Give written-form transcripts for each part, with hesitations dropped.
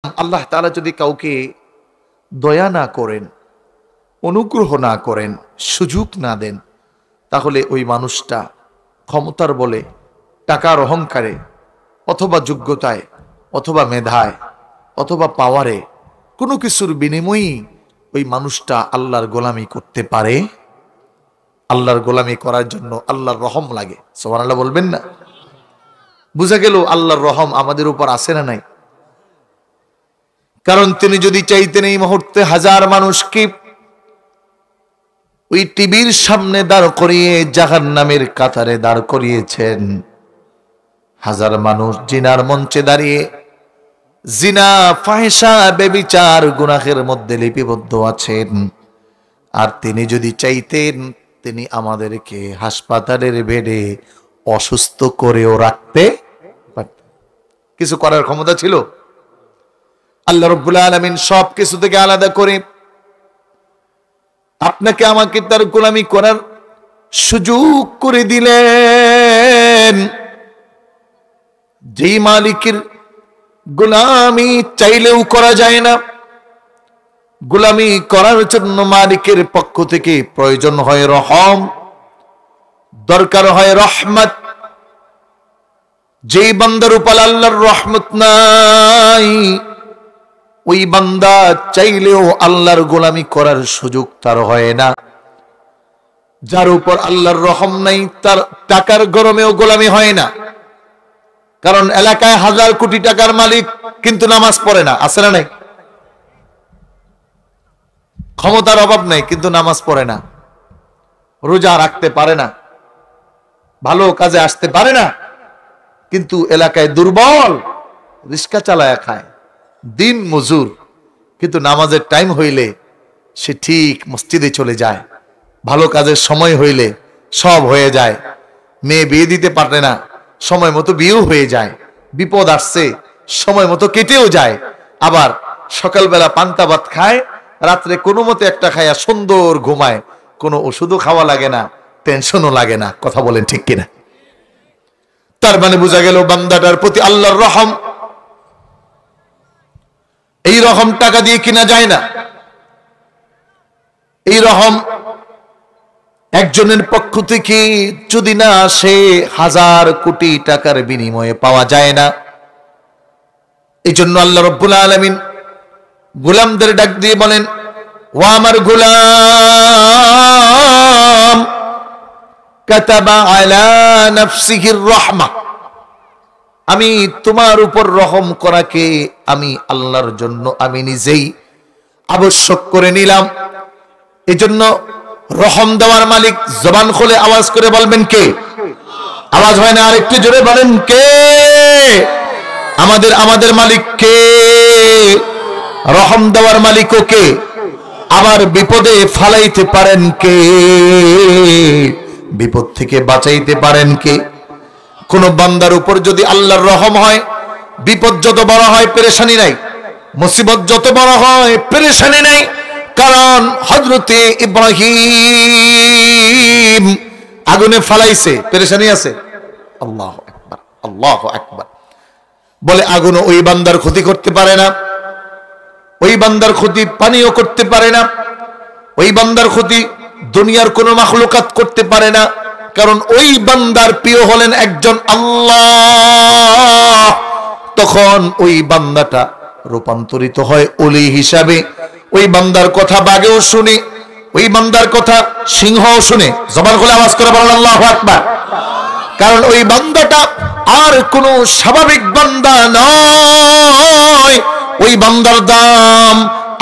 আল্লাহ তাআলা যদি কাউকে দয়া না করেন, অনুগ্রহ না করেন, সুযোগ না দেন, তাহলে ওই মানুষটা ক্ষমতার বলে, টাকার অহংকারে, অথবা যোগ্যতায়, অথবা মেধায়, অথবা পাওয়ারে, কোনো কিছুর বিনিময়েই ওই মানুষটা আল্লাহর গোলামি করতে পারে। আল্লাহর গোলামি করার জন্য আল্লাহর রহম লাগে। সুবহানাল্লাহ বলবেন না? বুঝা গেল আল্লাহর রহম আমাদের উপর আছে না নাই? কারণ তিনি যদি চাইতেন এই মুহূর্তে হাজার মানুষকে ওই টিভির সামনে দাঁড় করিয়ে জাহান্নামের কাতারে দাঁড় করিয়েছেন। হাজার মানুষ জিনার মঞ্চে দাঁড়িয়ে জিনা, ফাহিশা, ব্যভিচার, গুনাহের মধ্যে লিপিবদ্ধ আছেন। আর তিনি যদি চাইতেন তিনি আমাদেরকে হাসপাতালের বেডে অসুস্থ করেও রাখতে পারতেন। কিছু করার ক্ষমতা ছিল? আল্লাহ রাব্বুল আলামিন সব কিছু থেকে আলাদা করে আপনাকে আমাকে তার গোলামি করার সুযোগ করে দিলেন। যেই মালিকের গোলামি চাইলেও করা যায় না, গোলামি করার জন্য মালিকের পক্ষ থেকে প্রয়োজন হয় রহম, দরকার হয় রহমত। যেই বান্দার উপর আল্লাহর রহমত নাই, ওই বান্দা চাইলেও আল্লাহর গোলামি করার সুযোগ তার হয় না। যার উপর আল্লাহর রহম নাই, তার টাকার গরমেও গোলামি হয় না। কারণ এলাকায় হাজার কোটি টাকার মালিক কিন্তু নামাজ পড়ে না, আছে না নাই? ক্ষমতার অভাব নাই কিন্তু নামাজ পড়ে না, রোজা রাখতে পারে না, ভালো কাজে আসতে পারে না, কিন্তু এলাকায় দুর্বল, রিস্কা চালায়া খায়, দিন মজুর, কিন্তু নামাজের টাইম হইলে সে ঠিক মসজিদে চলে যায়। ভালো কাজের সময় হইলে সব হয়ে যায়। মেয়ে বিয়ে দিতে পারে না, সময় মতো বিয়েও হয়ে যায়। বিপদ আসছে, সময় মতো কেটেও যায়। আবার সকালবেলা পান্তা ভাত খায়, রাত্রে কোনো মতে একটা খায়া সুন্দর ঘুমায়, কোনো ওষুধও খাওয়া লাগে না, টেনশনও লাগে না। কথা বলেন ঠিক কিনা? তার মানে বোঝা গেল বান্দাটার প্রতি আল্লাহর রহম। এই রহম টাকা দিয়ে কিনা যায় না। এই রহম একজনের পক্ষ থেকে যদি না আসে, হাজার কোটি টাকার বিনিময়ে পাওয়া যায় না। এই জন্য আল্লাহ রাব্বুল আলামিন গোলামদের ডাক দিয়ে বলেন, ও আমার গোলাম, কাতাবা আলা নাফসিহির রাহমা, আমি তোমার উপর রহম করাকে আমি আল্লাহর জন্য আমি নিজেই আবশ্যক করে নিলাম। এজন্য রহম দেওয়ার মালিক, জবান খুলে আওয়াজ করে বলবেন কে? আওয়াজ হয় না, আরেকটু জোরে বলেন কে? আমাদের মালিক কে? রহম দেওয়ার মালিক কে? আবার বিপদে ফালাইতে পারেন কে? বিপদ থেকে বাঁচাইতে পারেন কে? কোন বান্দার উপর যদি আল্লাহর রহম হয়, বিপদ যত বড় হয় পেরেশানি নাই, মুসিবত যত বড় হয় পেরেশানি নাই। কারণ হযরতে ইব্রাহিম আগুনে ফালাইছে, পেরেশানি আছে? আল্লাহু আকবার, আল্লাহু আকবার। বলে আগুন ওই বান্দার ক্ষতি করতে পারে না, ওই বান্দার ক্ষতি পানিও করতে পারে না, ওই বান্দার ক্ষতি দুনিয়ার কোন মাখলুকাত করতে পারে না। কারণ ওই বান্দার প্রিয় হলেন একজন আল্লাহ। তখন ওই বান্দাটা রূপান্তরিত হয় ওলি হিসাবে। ওই বান্দার কথা বাঘেও শুনে, ওই বান্দার কথা সিংহও শুনে। জবান খুলে আওয়াজ করে বলেন আল্লাহু আকবার। কারণ ওই বান্দাটা আর কোন স্বাভাবিক বান্দা নয়। ওই বান্দার দাম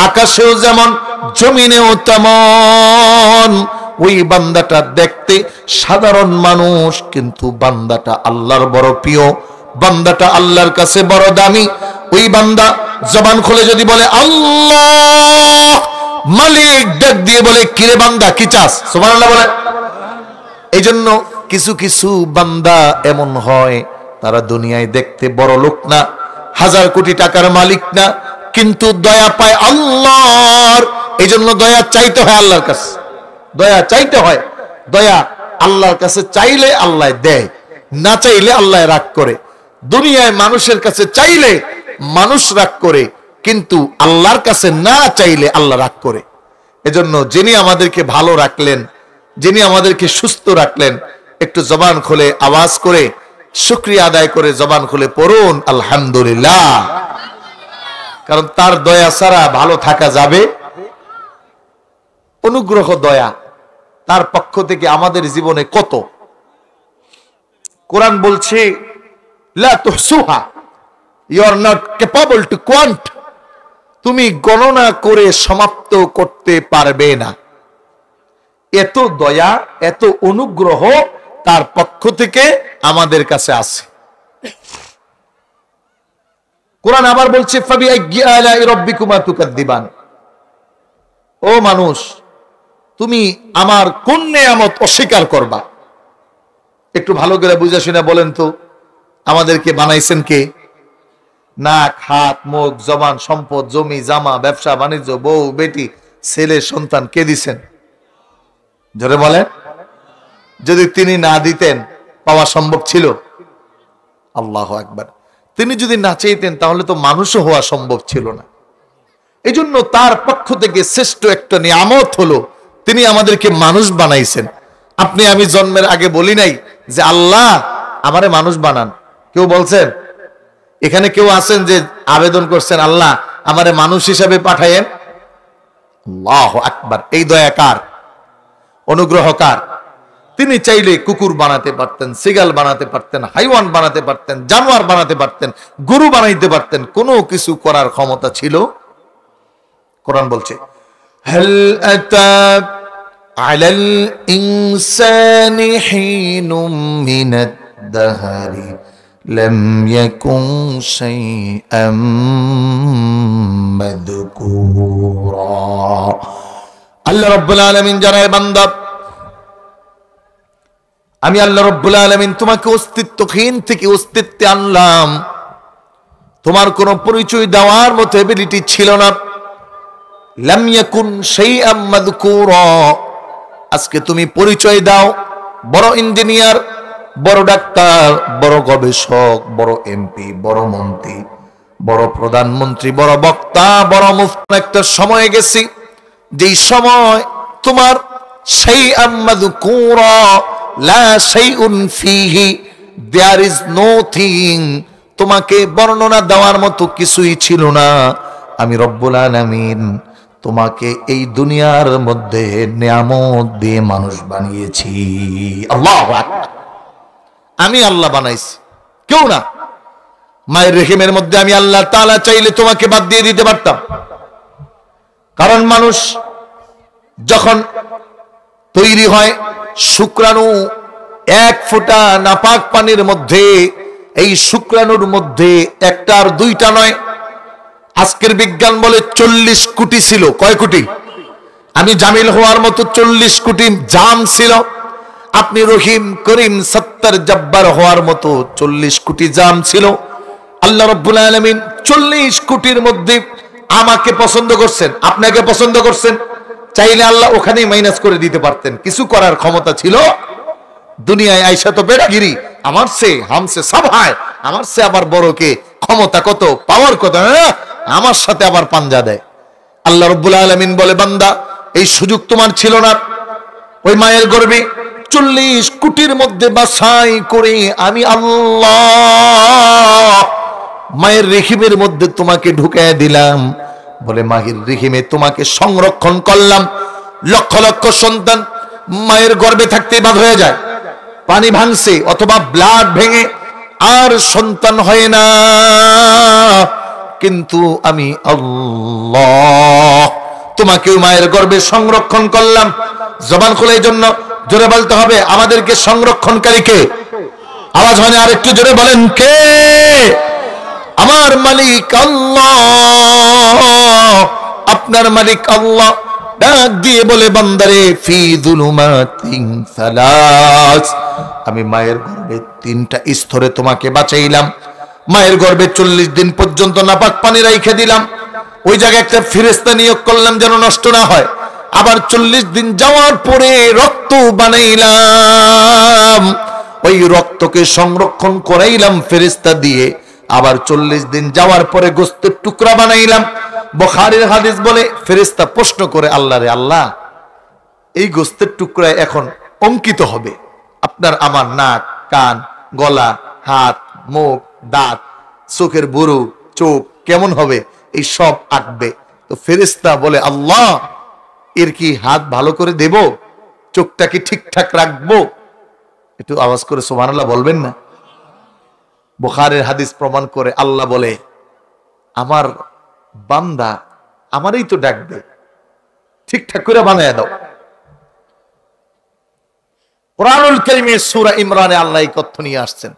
আকাশেও যেমন জমিনেও তেমন। ওই বান্দাটা দেখতে সাধারণ মানুষ, কিন্তু বান্দাটা আল্লাহর বড় প্রিয়, বান্দাটা আল্লাহর কাছে বড় দামি। ওই বান্দা জবান খুলে যদি বলে আল্লাহ, মালিক ডাক দিয়ে বলে কিরে বান্দা কি চাস? সুবহানাল্লাহ বলে। এই জন্য কিছু কিছু বান্দা এমন হয়, তারা দুনিয়ায় দেখতে বড় লোক না, হাজার কোটি টাকার মালিক না, কিন্তু দয়া পায় আল্লাহর। এই জন্য দয়া চাইতে হয় আল্লাহর কাছে, দয়া চাইতে হয়। দয়া আল্লাহর কাছে চাইলে আল্লাহ দেয়, না চাইলে আল্লাহ রাগ করে। দুনিয়ায় মানুষের কাছে চাইলে মানুষ রাগ করে, কিন্তু আল্লাহর কাছে না চাইলে আল্লাহ রাগ করে। এজন্য যিনি আমাদেরকে ভালো রাখলেন, যিনি আমাদেরকে সুস্থ রাখলেন, একটু জবান খুলে আওয়াজ করে শুকরিয়া আদায় করে জবান খুলে পড়ুন আলহামদুলিল্লাহ। কারণ তার দয়া ছাড়া ভালো থাকা যাবে? অনুগ্রহ দয়া তার পক্ষ থেকে আমাদের জীবনে কত। কোরআন বলছে লা তুহসুহা, you are not capable to count, তুমি গণনা করে সমাপ্ত করতে পারবে না। এত দয়া এত অনুগ্রহ তার পক্ষ থেকে আমাদের কাছে আছে। কোরআন আবার বলছে ফাবিআইয়ি আলাই রাব্বিকুমা তুকাদ্দিবান, ও মানুষ তুমি আমার কোন নিয়ামত অস্বীকার করবা? একটু ভালো করে বুঝে শুনে বলেন তো, আমাদেরকে বানাইছেন কে? নাক, হাত, মুখ, জবান, সম্পদ, জমি, জামা, ব্যবসা বাণিজ্য, বউ, বেটি, ছেলে, সন্তান কে দিছেন? জোরে বলেন। যদি তিনি না দিতেন পাওয়া সম্ভব ছিল? আল্লাহু আকবার। তিনি যদি না চাইতেন তাহলে তো মানুষও হওয়া সম্ভব ছিল না। এই জন্য তার পক্ষ থেকে শ্রেষ্ঠ একটা নিয়ামত হলো তিনি আমাদেরকে মানুষ বানাইছেন। আপনি আমি জন্মের আগে বলি নাই যে আল্লাহ আমারে মানুষ বানান? কেউ বলছেন? এখানে কেউ আছেন যে আবেদন করছেন আল্লাহ আমারে মানুষ হিসাবে পাঠায়েন? আল্লাহু আকবার। এই দয়া কার? অনুগ্রহ কার? তিনি চাইলে কুকুর বানাতে পারতেন, সিগাল বানাতে পারতেন, হাইওয়ান বানাতে পারতেন, জানোয়ার বানাতে পারতেন, গরু বানাইতে পারতেন, কোনো কিছু করার ক্ষমতা ছিল। কোরআন বলছে হাল আতা আলাল ইনসানি হিনুম মিনাদ দাহরি লাম ইয়াকুন শাইআম মাযকুরা। আল্লাহ রাব্বুল আলামিন জানায় বান্দা আমি আল্লাহ রাব্বুল আলামিন তোমাকে অস্তিত্বহীন থেকে অস্তিত্বে আনলাম। তোমার কোনো পরিচয় দেওয়ার মতো এবিলিটি ছিল না। লাম ইয়াকুন শাইআম মাযকুরা, আজকে তুমি পরিচয় দাও, বড় ইঞ্জিনিয়ার, বড় ডাক্তার, বড় গবেষক, বড় এমপি, বড় মন্ত্রী, বড় প্রধানমন্ত্রী, বড় বক্তা, বড় মুফতি। একটা সময় গেছি যেই সময় তোমার শাইআম মাযকুরা লা শাইউন ফিহি, দেয়ার ইজ নোথিং, তোমাকে বর্ণনা দেওয়ার মতো কিছুই ছিল না। আমি রব্বুল আলামিন তোমাকে এই দুনিয়ার মধ্যে নিয়ামত দিয়ে মানুষ বানিয়েছি। আল্লাহু আকবার। আমি আল্লাহ বানাইছি, কেউ না। মায়ের রেহিমের মধ্যে আমি আল্লাহ তাআলা চাইলে তোমাকে বাদ দিয়ে দিতে পারতাম। কারণ মানুষ যখন তৈরি হয়, শুক্রাণু এক ফোঁটা নাপাক পানির মধ্যে, এই শুক্রাণুর মধ্যে একটা আর দুইটা নয়, আজকের বিজ্ঞান বলে 40 কোটি ছিল। কয় কোটি? আমি জামিল হওয়ার মতো 40 কোটি জাম ছিল। আপনি রহিম করিম সত্তর জব্বার হওয়ার মতো 40 কোটি জাম ছিল। আল্লাহ রাব্বুল আলামিন 40 কোটির মধ্যে আমাকে পছন্দ করছেন, আপনাকে পছন্দ করছেন। চাইলে আল্লাহ ওখানেই মাইনাস করে দিতে পারতেন, কিছু করার ক্ষমতা ছিল। দুনিয়ায় আইসা তো বেড়াগিরি, আমার সে হামসে সব হয়, আমার সে আবার বড় কে, ক্ষমতা কত, পাওয়ার কত, আমার সাথে আবার পাঞ্জা দেয়। আল্লাহ রাব্বুল আলামিন বলে বান্দা এই সুযোগ তোমার ছিল না। ওই মায়ের গর্ভে 40 কোটির মধ্যে বাছাই করে আমি আল্লাহ মায়ের রেহিমের মধ্যে তোমাকে ঢুকায় দিলাম। বলে মায়ের রেহিমে তোমাকে সংরক্ষণ করলাম। লক্ষ লক্ষ সন্তান মায়ের গর্ভে থাকতে বাদ হয়ে যায়, পানি ভাঙছে অথবা ব্লাড ভেঙে আর সন্তান হয় না। কিন্তু আমি আল্লাহ তোমাকে মায়ের গর্ভে সংরক্ষণ করলাম। জবান খুলে এই জন্য জোরে বলতে হবে আমাদেরকে সংরক্ষণকারী কে? আওয়াজ হয় না, আর একটু জোরে বলেন কে? আমার মালিক আল্লাহ, আপনার মালিক আল্লাহ। ডাক দিয়ে বলে বান্দারে ফি যুলুমাতিন সালাস, আমি মায়ের গর্ভে 3টা স্তরে তোমাকে বাঁচাইলাম। মায়ের গর্ভে 40 দিন পর্যন্ত নাপাক পানি রাইখে দিলাম। ওই জায়গায় একটা ফেরেশতা নিয়োগ করলাম যেন নষ্ট না হয়। আবার 40 দিন যাওয়ার পরে রক্ত বানাইলাম, ওই রক্তকে সংরক্ষণ করাইলাম ফেরেশতা দিয়ে। আবার 40 দিন যাওয়ার পরে গোস্তের টুকরা বানাইলাম। বুখারীর হাদিস বলে ফেরেশতা প্রশ্ন করে আল্লাহরে, আল্লাহ এই গোস্তের টুকরায় এখন অঙ্কিত হবে আপনার আমার নাক, কান, গলা, হাত, মুখ, দাঁত, চোখের বুরু, চোখ কেমন হবে এই সব আঁকবে। তো ফেরেশতা বলে, আল্লাহ এর কি হাত ভালো করে দেব, চোখটা কি ঠিকঠাক রাখবো? একটু আওয়াজ করে সুবহানাল্লাহ বলবেন না? বুখারীর হাদিস প্রমাণ করে আল্লাহ বলে, আমার বান্দা আমারই তো ডাকবে, ঠিকঠাক করে বানায় দাও। কুরআনুল কারীমে সূরা ইমরানে আল্লাহ এই কথা নিয়ে আসছেন,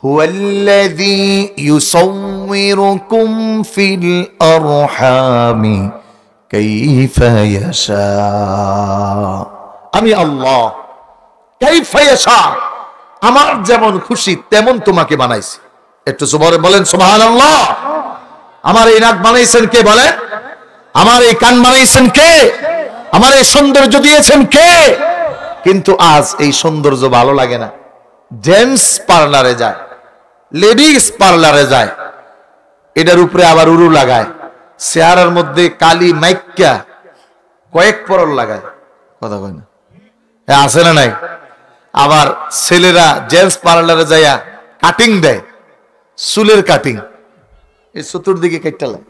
হুয়াল্লাযী ইউসাউমিরুকুম ফিল আরহামি কাইফা ইয়াশা। আমি আল্লাহ কাইফা ইয়াশা, আমার যেমন খুশি তেমন তোমাকে বানাইছি। একটু জোরে বলেন সুবহানাল্লাহ। আমার এই নাক বানাইছেন কে বলেন? আমার এই কান বানাইছেন কে? আমার এই সৌন্দর্য দিয়েছেন কে? কিন্তু আজ এই সৌন্দর্য ভালো লাগে না, জেন্টস পার্লারে যায়, লেডিস পার্লারে যায়, এটার উপরে আবার উরু লাগায়, চেহারার মধ্যে কালি মাইক্কা কয়েক পরল লাগায়, কথা কয় না, আছে না নাই? আবার ছেলেরা জেন্টস পার্লারে যাইয়া কাটিং দেয়, চুলের কাটিং, এই চতুর্দিকে কেটে লাগে,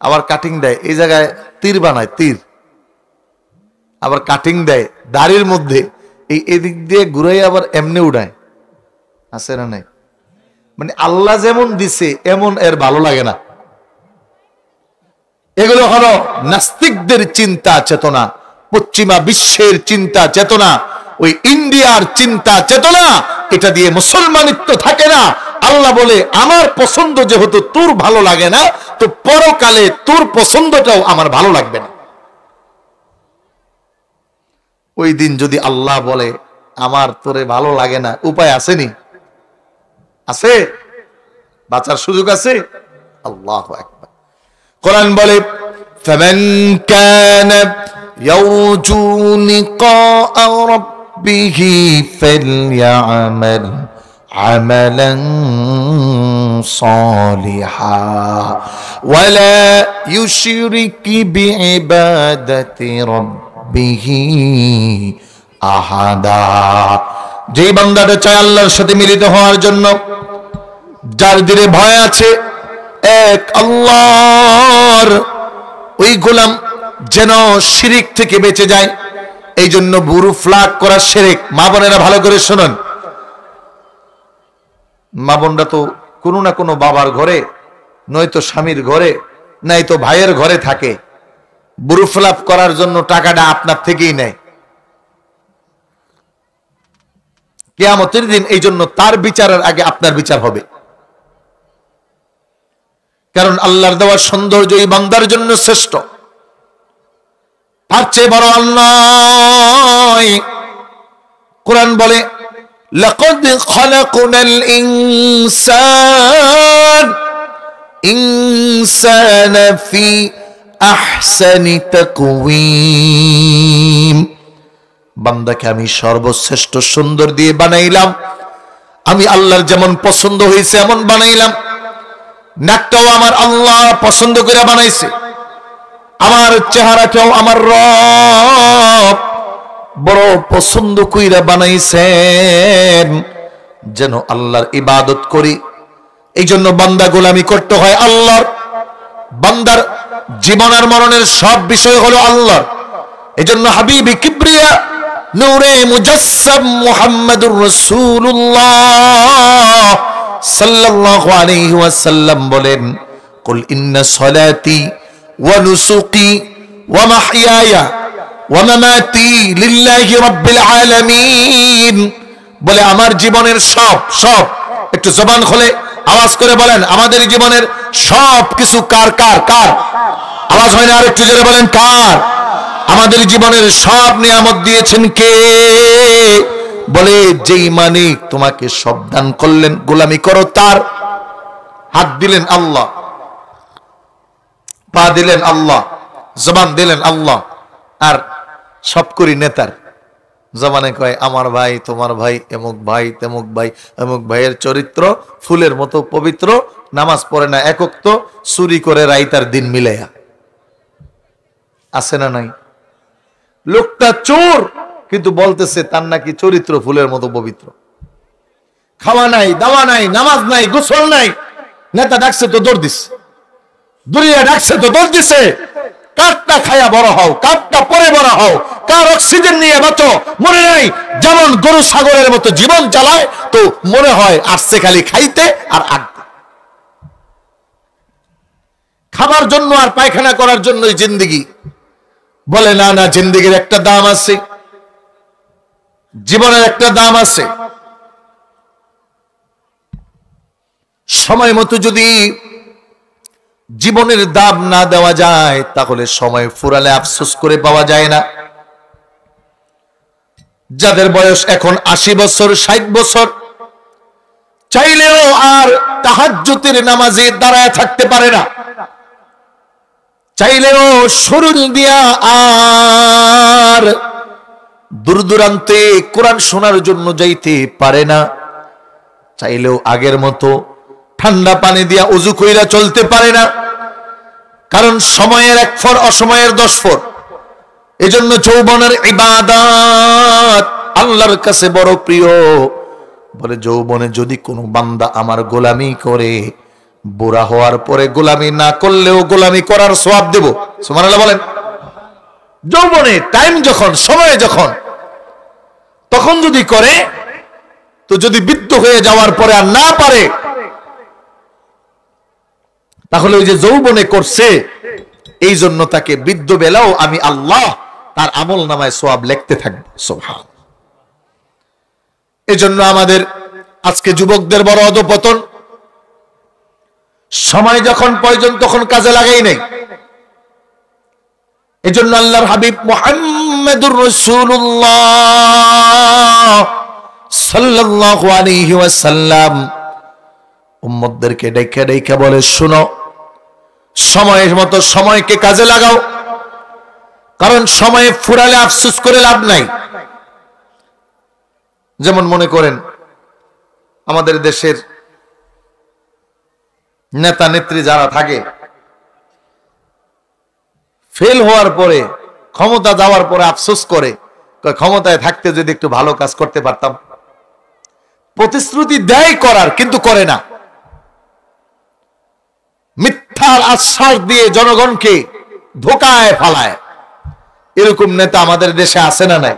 আবার কাটিং দেয়, এই জায়গায় তীর বানায়, তীর, আবার কাটিং দেয় দাড়ির মধ্যে, এই এদিক দিয়ে ঘুরাই আবার এমনি উড়ায়, আছে না নাই? মানে আল্লাহ যেমন দিছে এমন এর ভালো লাগে না। এগুলো হলো নাস্তিকদের চিন্তা চেতনা, পশ্চিমা বিশ্বের চিন্তা চেতনা, ওই ইন্ডিয়ার চিন্তা চেতনা, এটা দিয়ে মুসলমানিত্ব থাকে না। আল্লাহ বলে, আমার পছন্দ যেহেতু তোর ভালো লাগে না, তো পরকালে তোর পছন্দটাও আমার ভালো লাগবে না। ওই দিন যদি আল্লাহ বলে আমার তোরে ভালো লাগে না, উপায় আসেনি? আছে? বাঁচার সুযোগ আছে? আল্লাহু আকবার। কোরআন বলে, ফামান কানা ইয়ারজু লিকা রাব্বিহি ফালইআমাল আমালান সালিহা ওয়ালা ইউশরিক বিইবাদাতি রাব্বিহি আহাদা। যে বান্দাটা চায় আল্লাহর সাথে মিলিত হওয়ার জন্য, যার দিলে ভয় আছে এক আল্লাহর, ওই গোলাম যেন শিরিক থেকে বেঁচে যায়, এই জন্য বুরু ফ্লাগ করা শিরিক। মা বোনেরা ভালো করে শুনুন, মা বোনরা তো কোনো না কোনো বাবার ঘরে, নয়তো স্বামীর ঘরে, নয়তো ভাইয়ের ঘরে থাকে, বুরু ফ্লাগ করার জন্য টাকাটা আপনার থেকেই নেয়। কিয়ামতের দিন এই জন্য তার বিচারের আগে আপনার বিচার হবে, কারণ আল্লাহর দেওয়া সৌন্দর্য এই বান্দার জন্য শ্রেষ্ঠ, তার চেয়ে বড় আল্লাহ। কোরআন বলে, লাকাদ খালাকনাল ইনসানা ফি আহসানি তাকওয়িম। বান্দাকে আমি সর্বশ্রেষ্ঠ সুন্দর দিয়ে বানাইলাম, আমি আল্লাহর যেমন পছন্দ হয়েছে এমন বানাইলাম। নাকটাও আমার আল্লাহ পছন্দ করে বানাইছে, আমার চেহারাটাও আমার রব বড় পছন্দ কইরা বানাইছেন, যেন আল্লাহর ইবাদত করি। এই জন্য বান্দা গোলামি করতে হয় আল্লাহর। বান্দার জীবন আর মরণের সব বিষয় হলো আল্লাহর। এই জন্য হাবিবি কিবরিয়া নূরে মুজাসসাম মুহাম্মাদুর রাসূলুল্লাহ সাল্লাল্লাহু আলাইহি ওয়াসাল্লাম বলেন, কুল ইন্না সলাতি ওয়া নুসুকি ওয়া মাহইয়ায়া ওয়া মামাতি লিল্লাহি রাব্বিল আলামিন। বলে আমার জীবনের সব, একটু জবান খুলে আওয়াজ করে বলেন, আমাদের জীবনের সব কিছু কার? আওয়াজ হয় না, আর একটু জোরে বলেন, কার? আমাদের জীবনের সব নিয়ামত দিয়েছেন কে? বলে, যেই মালিক তোমাকে সব দান করলেন, গোলামি করো তার। হাত দিলেন আল্লাহ, পা দিলেন আল্লাহ, জবান দিলেন আল্লাহ, আর সব করি নেতার। জবানে কয় আমার ভাই, তোমার ভাই, এমুক ভাই, তেমুক ভাই, এমুক ভাইয়ের চরিত্র ফুলের মতো পবিত্র, নামাজ পড়ে না একক, তো চুরি করে রাইতার দিন মিলাইয়া। আছে না নাই? লোকটা চোর, কিন্তু বলতেছে তার নাকি চরিত্র ফুলের মতো পবিত্র। খাওয়া নাই, দাওয়া নাই, নামাজ নাই, গোসল নাই, নেতা ডাকছে তো দৌড় দিচ্ছে, দুনিয়া ডাকছে তো দৌড় দিছে। কাঠটা খায়া বড় হও, কাঠটা পরে বড় হও, কার অক্সিজেন নিয়ে বাঁচো মনে নাই। যেমন গরু ছাগলের মতো জীবন চালায়, তো মনে হয় আসছে খালি খাইতে আর আঁকতে, খাবার জন্য আর পায়খানা করার জন্যই জিন্দেগি। বলে না না, জিন্দেগির একটা দাম আছে, জীবনের একটা দাম আছে। সময় মতো যদি জীবনের দাম না দেওয়া যায়, তাহলে সময় ফুরালে আফসোস করে পাওয়া যায় না। যাদের বয়স এখন 80 বছর, 60 বছর, চাইলেও আর তাহাজ্জুদের নামাজে দাঁড়ায় থাকতে পারে না, চাইলেও শরীর দিয়া আর দূর দূরান্তে কোরআন শোনার জন্য যাইতে পারে না, চাইলেও আগের মতো ঠান্ডা পানি দিয়া ওযু কইরা চলতে পারে না। কারণ সময়ের 1 ফর, অসময়ের 10 ফর। এজন্য যৌবনের ইবাদত আল্লাহর কাছে বড় প্রিয়। বলে যৌবনে যদি কোনো বান্দা আমার গোলামি করে, বুড়া হওয়ার পরে গোলামি না করলেও গোলামি করার সওয়াব দেব। সুবহানাল্লাহ বলেন। যৌবনে টাইম যখন, সময় যখন, তখন যদি করে, তো যদি বৃদ্ধ হয়ে যাওয়ার পরে আর না পারে, তাহলে ওই যে যৌবনে করছে, এই জন্য তাকে বৃদ্ধ বেলাও আমি আল্লাহ তার আমল নামায় সওয়াব লিখতে থাকবো। সুবহান। এজন্য আমাদের আজকে যুবকদের বড় অধপতন। সময় যখন প্রয়োজন তখন কাজে লাগাই নাই। এজন্য আল্লাহর হাবিব মুহাম্মদুর রাসূলুল্লাহ সাল্লাল্লাহু আলাইহি ওয়াসাল্লাম উম্মতদেরকে ডেকে ডেকে বলে, শুনো, সময়ের মতো সময়কে কাজে লাগাও, কারণ সময়ে ফুরালে আফসোস করে লাভ নাই। যেমন মনে করেন আমাদের দেশের নেতা নেত্রী যারা থাকে, ফেল হওয়ার পরে, ক্ষমতা যাওয়ার পরে আফসোস করে, ক্ষমতায় থাকতে যদি একটু ভালো কাজ করতে পারতাম। প্রতিশ্রুতি দেয় করার, কিন্তু করে না। মিথ্যার আশ্বাস দিয়ে জনগণকে ধোকায় ফালায়। এরকম নেতা আমাদের দেশে আছে না নাই?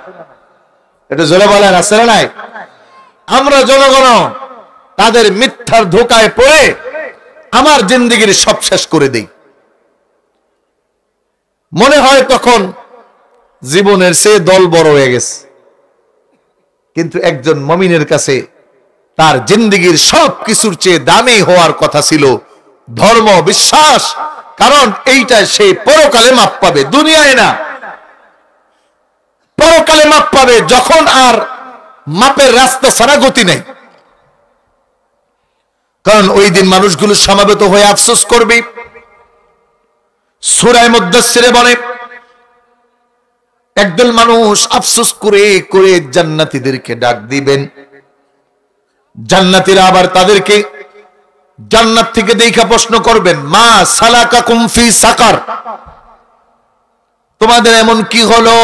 এটা জোরে বলেন, আছে না নাই? আমরা জনগণ তাদের মিথ্যার ধোকায় পড়ে আমার জিন্দেগির সব শেষ করে দেই। মনে হয় তখন জীবনের চেয়ে দল বড় হয়ে গেছে, কিন্তু একজন মুমিনের কাছে তার জিন্দেগির সব কিছুর চেয়ে দামি হওয়ার কথা ছিল ধর্ম, বিশ্বাস। কারণ এইটা সে পরকালে মাপ পাবে, দুনিয়ায় না। পরকালে মাপ পাবে, যখন আর মাপের রাস্তা ছাড়া গতি নেই। কারণ ওই দিন মানুষগুলো সমাবেত হয়ে আফসোস করবে। সূরা মুদ্দাসসিরে বলে, একদল মানুষ আফসোস করে করে জান্নাতীদেরকে ডাক দিবেন। জান্নাতীরা আবার তাদেরকে জান্নাত থেকে দেখা প্রশ্ন করবেন, মা সালাকাকুম ফি সাকার, তোমাদের এমন কি হলো,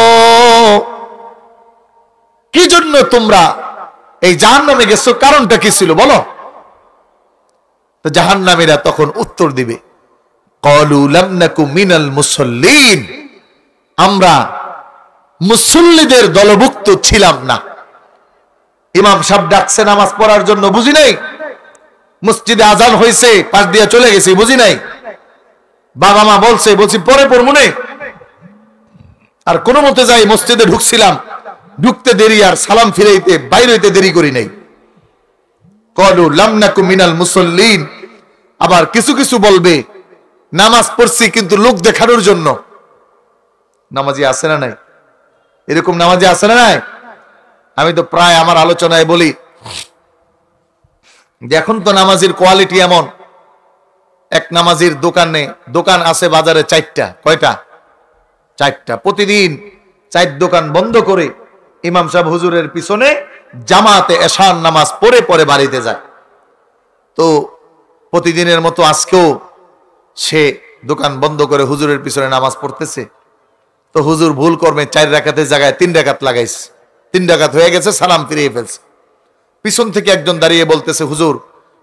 কি জন্য তোমরা এই জাহান্নামে গেছো, কারণটা কি ছিল বলো। তো জাহান্নামীরা তখন উত্তর দিবে, ক্বালু লাম নাকু মিনাল মুসাল্লিন, আমরা মুসল্লিদের দলভুক্ত ছিলাম না। ইমাম সাহেব ডাকছে নামাজ পড়ার জন্য, বুঝি নাই। মসজিদে আজান হয়েছে, পাশ দিয়ে চলে গেছি, বুঝি নাই। বাবা মা বলছে, বলছি পরে পড়বো না, আর কোনো মতে যাই মসজিদে ঢুকছিলাম, ঢুকতে দেরি আর সালাম ফিরাইতে বাইরে হইতে দেরি করি নাই। ক্বালু লাম নাকু মিনাল মুসাল্লিন। আবার কিছু কিছু বলবে নামাজ পড়ছি কিন্তু লোক দেখানোর জন্য। নামাজি আছে না নাই? এরকম নামাজি আছে না নাই? আমি তো প্রায় আমার আলোচনায় বলি যে এখন তো নামাজির কোয়ালিটি এমন, এক নামাজির দোকান আছে বাজারে 4টা। কয়টা? 4টা। প্রতিদিন 4 দোকান বন্ধ করে ইমাম সাহেব হুজুরের পিছনে জামাতে এশার নামাজ পড়ে পরে বাড়িতে যায়। তো প্রতিদিনের মতো আজকেও সে দোকান বন্ধ করে হুজুরের পিছনে নামাজ পড়তেছে। তো হুজুর ভুল কর্মে 4 রাকাতের জায়গায় 3 রাকাত লাগাইছে, 3 রাকাত হয়ে গেছে, সালাম ফিরিয়ে ফেলছে। পিছন থেকে একজন দাঁড়িয়ে বলতেছে, হুজুর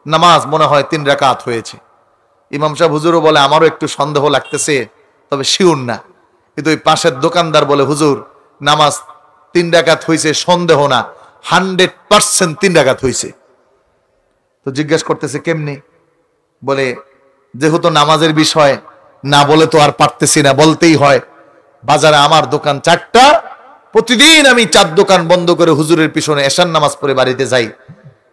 নামাজ মনে হয় 3 রাকাত হয়েছে। ইমাম সাহেব হুজুরও বলে, আমারও একটু সন্দেহ লাগতেছে, তবে শিওর না। কিন্তু ওই পাশের দোকানদার বলে, হুজুর নামাজ 3 রাকাত হয়েছে, সন্দেহ না, 100% 3 রাকাত হয়েছে। তো জিজ্ঞাসা করতেছে কেমনি? বলে, যেহেতু নামাজের বিষয় না বলে তো আর পারতেছি না, বলতেই হয়। বাজারে আমার দোকান 4টা, প্রতিদিন আমি 4 দোকান বন্ধ করে হুজুরের পিছনে এশার নামাজ পড়ে বাড়িতে যাই।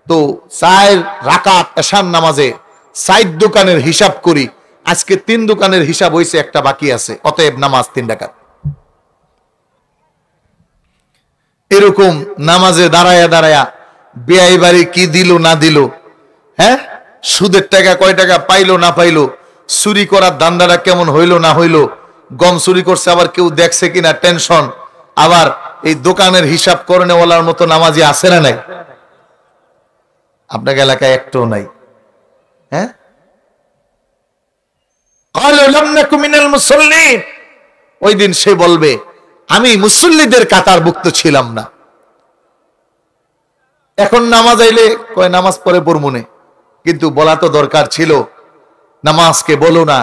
তো 4 রাকাত এশার নামাজে 4 দোকানের হিসাব করি, আজকে 3 দোকানের হিসাব হয়েছে, একটা বাকি আছে, অতএব নামাজ 3 রাকাত। এরকম নামাজে দাঁড়ায়া দাঁড়ায়া বেয়াই বাড়ি কি দিল না দিল, হ্যাঁ, সুদের টাকা কয় টাকা পাইলো না পাইলো, চুরি করার দান্দাটা কেমন হইলো না হইলো, গম চুরি করছে আবার কেউ দেখছে কিনা টেনশন, আবার এই দোকানের হিসাব করেনেওয়ালার মতো নামাজি আছে না নাই? আপনার এলাকায় একটাও নাই। হ্যাঁ, ওই দিন সে বলবে, আমি মুসল্লিদের কাতারভুক্ত ছিলাম না। এখন নামাজ আইলে কয় নামাজ পড়ে পড়মুনে, কিন্তু বলা তো দরকার ছিল, নামাজকে বলো না,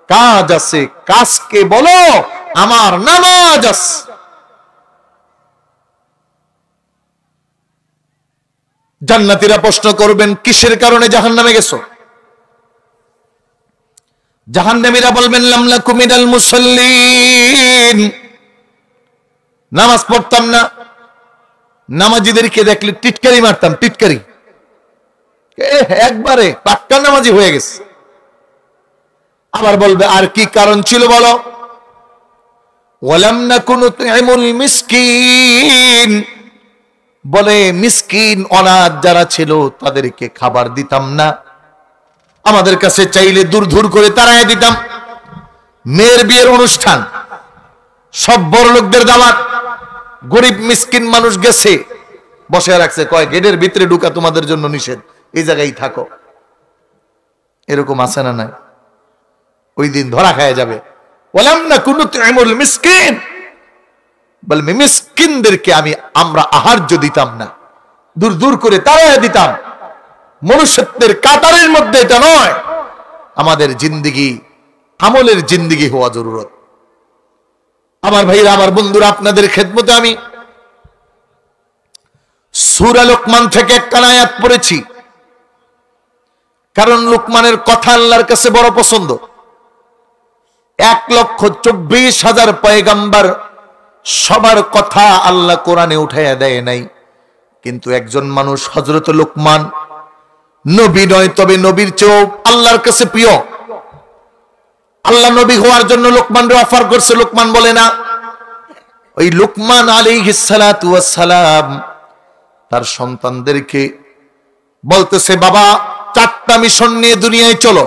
কাজ আছে, কাজকে বলো আমার নামাজ আছে। জান্নাতীরা প্রশ্ন করবেন, কিসের কারণে জাহান্নামে গেছো? জাহান্নামীরা বলবেন, লাম লাকু মিনাল মুসাল্লিন, নামাজ পড়তাম না, নামাজীদেরকে দেখলে টিটকারি মারতাম, টিটকারি, একবারে পাক্কা নামাজি হয়ে গেছে। আবার বলবে, আর কি কারণ ছিল বলো? ওয়ালাম নাকু নুতইমুল মিসকিন, বলে মিসকিন অনাথ যারা ছিল তাদেরকে খাবার দিতাম না, আমাদের কাছে চাইলে দূর দূর করে তাড়ায় দিতাম। মেয়ের বিয়ের অনুষ্ঠান, সব বড় লোকদের দাওয়াত, গরিব মিসকিন মানুষ গেছে, বসে রাখছে, কয় গেটের ভিতরে ঢুকা তোমাদের জন্য নিষেধ, এই জায়গায় থাকো। এরকম আছে না নাই? ওই দিন ধরা খায় যাবে। ওয়ালাম নাকু নুতইমুল মিসকিন, বলবে মিসকিনদেরকে আমরা আহার্য দিতাম না, দূর দূর করে তাড়ায় দিতাম। মনুষ্যত্বের কাতারের মধ্যে এটা নয়, আমাদের জিন্দেগি আমলের জিন্দেগি হওয়া জরুরত। আমার ভাইরা, আমার বন্ধুরা, আপনাদের খেদমতে আমি সূরা লোকমান থেকে একটা আয়াত পড়েছি, কারণ লোকমানের কথা আল্লাহর কাছে বড় পছন্দ। 1,24,000 পয়গম্বর, সবার কথা আল্লাহ কোরআনে উঠাইয়া দেয় নাই, কিন্তু একজন মানুষ হযরত লোকমান, নবী নয় তবে নবীর চেয়েও আল্লাহর কাছে প্রিয়। আল্লাহ নবী হওয়ার জন্য লোকমানকে অফার করছে। লোকমান বলে না। ওই লোকমান আলাইহিস সালাতু ওয়াস সালাম তার সন্তানদেরকে বলতেছে, বাবা 4টা মিশন নিয়ে দুনিয়ায় চলো।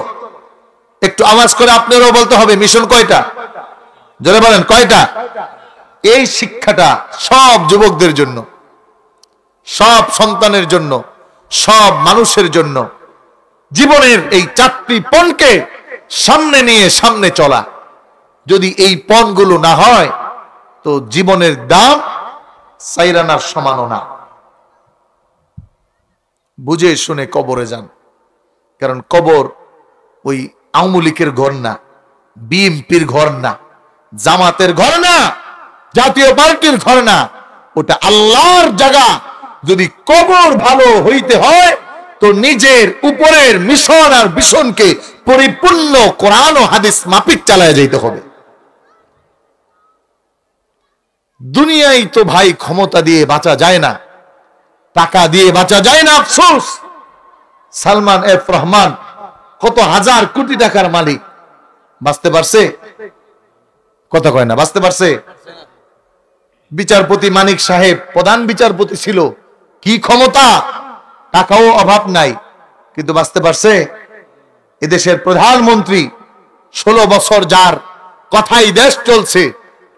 একটু আওয়াজ করে আপনারাও বলতে হবে, মিশন কয়টা? জোরে বলেন, কয়টা? এই শিক্ষাটা সব যুবকদের জন্য, সব সন্তানের জন্য, সব মানুষের জন্য। জীবনের এই 4টি পণকে সামনে নিয়ে সামনে চলা। যদি এই পণগুলো না হয় তো জীবনের দাম সাইরানার সমানও না। বুঝে শুনে কবরে যান, কারণ কবর ওই আওয়ামী লীগের ঘর না, বিএনপির ঘর না, জামাতের ঘর না, জাতীয় পার্টির ঘর না, ওটা আল্লাহর জায়গা। যদি কবর ভালো হইতে হয় তো নিজের উপরের মিশন আর ভিশনকে পরিপূর্ণ কোরআন ও হাদিস মাফিক চালায় যাইতে হবে। দুনিয়ায় তো ভাই ক্ষমতা দিয়ে বাঁচা যায় না, টাকা দিয়ে বাঁচা যায় না। আফসোস, সালমান এফ রহমান কত হাজার কোটি টাকার মালিক, বাঁচতে পারছে? কথা কয় না, বাঁচতে পারছে? বিচারপতি মানিক সাহেব প্রধান বিচারপতি ছিল, কি ক্ষমতা, টাকাও অভাব নাই, কিন্তু বাঁচতে পারছে? এদেশের প্রধানমন্ত্রী 16 বছর যার কথাই দেশ চলছে,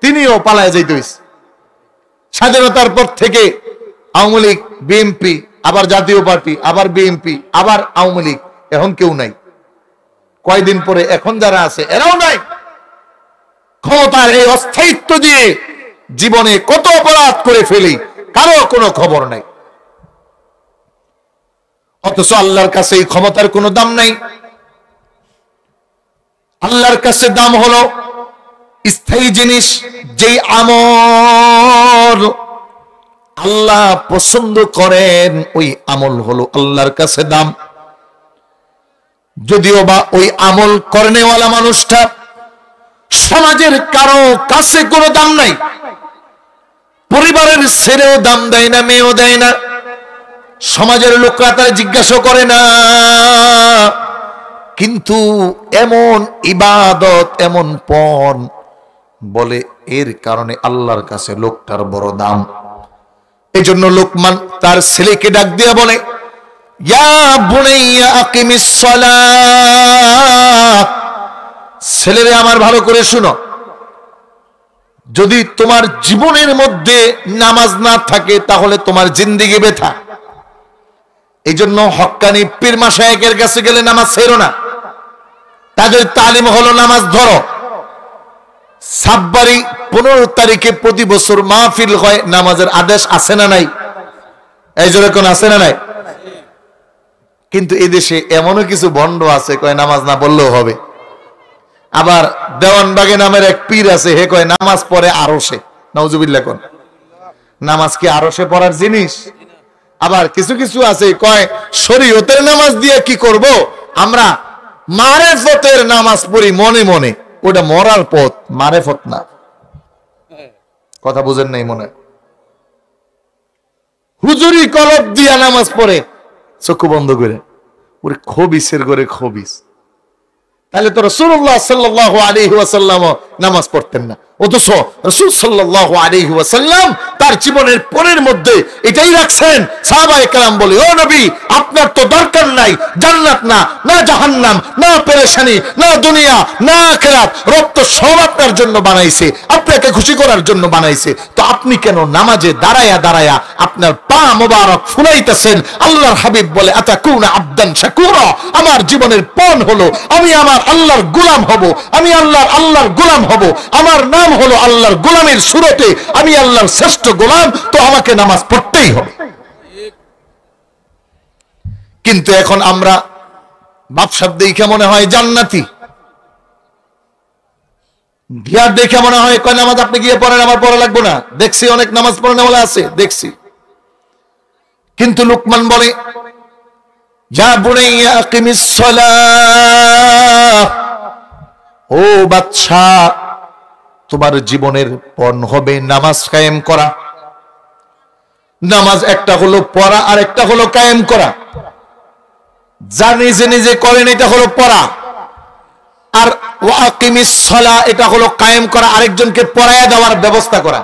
তিনিও পালায় যাইতে হইছে। স্বাধীনতার পর থেকে আওয়ামী লীগ, বিএনপি, আবার জাতীয় পার্টি, আবার বিএনপি, আবার আওয়ামী লীগ, এখন কেউ নাই। কয়দিন পরে এখন যারা আছে এরাও নাই। ক্ষমতার এই অস্থায়িত্ব দিয়ে জীবনে কত অপরাধ করে ফেলি, কারো কোনো খবর নাই। অথচ আল্লাহর কাছে এই ক্ষমতার কোনো দাম নাই। আল্লাহর কাছে দাম হলো স্থায়ী জিনিস, যেই আমল আল্লাহ পছন্দ করেন ওই আমল হলো আল্লাহর কাছে দাম। যদিও বা ওই আমল করনেওয়ালা মানুষটা সমাজের কারো কাছে কোনো দাম নাই, পরিবারের ছেলেও দাম দেয় না, মেয়েও দেয় না, সমাজের লোকরা তারা জিজ্ঞাসা করে না। কিন্তু এমন ইবাদত, এমন পণ বলে, এর কারণে আল্লাহর কাছে লোকটার বড় দাম। এই জন্য লোকমান তার ছেলেকে ডাক দিয়ে বলে, ইয়া বুনাইয়া আকিমিস সালাত, ছেলেরে আমার ভালো করে শুনো, যদি তোমার জীবনের মধ্যে নামাজ না থাকে তাহলে তোমার জিন্দেগি ব্যথা। এই জন্য হক্কানি পীর মাশায়েখের কাছে গেলে নামাজ ছেড়ো না, তাদের তালিম হলো নামাজ ধরো। সাববারি 15 তারিখে প্রতি বছর মাহফিল হয়, নামাজের আদেশ আছে না নাই? এই জন্য কোন আছে না নাই? কিন্তু এই দেশে এমনও কিছু ভণ্ড আছে কয় নামাজ না পড়লেও হবে। আবার দেওয়ানবাগে নামের এক পীর আছে, হে কয় নামাজ পড়ে আরশে। নাউজুবিল্লাহ। কোন নামাজ কি আরশে পড়ার জিনিস? আবার কিছু কিছু আছে কয় শরীয়তের নামাজ দিয়ে কি করব, আমরা মারেফতের নামাজ পড়ি মনে মনে। ওটা মরার পথ, মারেফত না। কথা বুঝেন নাই মনে? হুজুরি কলব দিয়া নামাজ পড়ে চক্ষু বন্ধ করে, ওরে খবিসের করে খবিস। তাহলে তো রাসূলুল্লাহ সাল্লাল্লাহু আলাইহি ওয়াসাল্লাম নামাজ পড়তেন না, অথচ রাসূল সাল্লাল্লাহু আলাইহি ওয়াসাল্লাম তার জীবনের পরের মধ্যে এটাই রাখছেন। সাহাবায়ে কেরাম বলে, ও নবী, আপনার তো দরকার নাই জান্নাত না, না জাহান্নাম, না পেরেশানি, না দুনিয়া, না আখিরাত। রব তো সব আপনার জন্য বানাইছে, আপনাকে খুশি করার জন্য বানাইছে। তো আপনি কেন নামাজে দাঁড়ায়া দাঁড়ায়া আপনার পা মোবারক ফুলাইতেছেন? আল্লাহর হাবিব বলে, আতাকুনা আবদান শাকুরা, আমার জীবনের পণ হলো আমি আমার আল্লাহর গোলাম হব, আমি আল্লাহর গোলাম হব। আমার নাম হলো আল্লাহর গোলামের সুরতে আমি আল্লাহর শ্রেষ্ঠ গোলাম, তো আমাকে নামাজ পড়তেই হবে। কিন্তু এখন আমরা বাপসাব দেখে মনে হয় জান্নাতি, গিয়ার দেখে মনে হয় কয় নামাজ আপনি গিয়ে পড়েন, আমার পড়া লাগবে না। দেখছি অনেক নামাজ পড়ানোওয়ালা আছে, দেখছি। কিন্তু লুকমান বলে, ইয়া বুনাইয়া আকিমিস সালাহ, ও বাদশা, তোমার জীবনের পণ হবে নামাজ কায়েম করা। নামাজ একটা হলো পড়া আর একটা হলো কায়েম করা। যা নিজে নিজে করেন এটা হলো পড়া, আর ওয়া আকিমিস সালাহ এটা হলো কায়েম করা, আরেকজনকে পড়ায়া দেওয়ার ব্যবস্থা করা,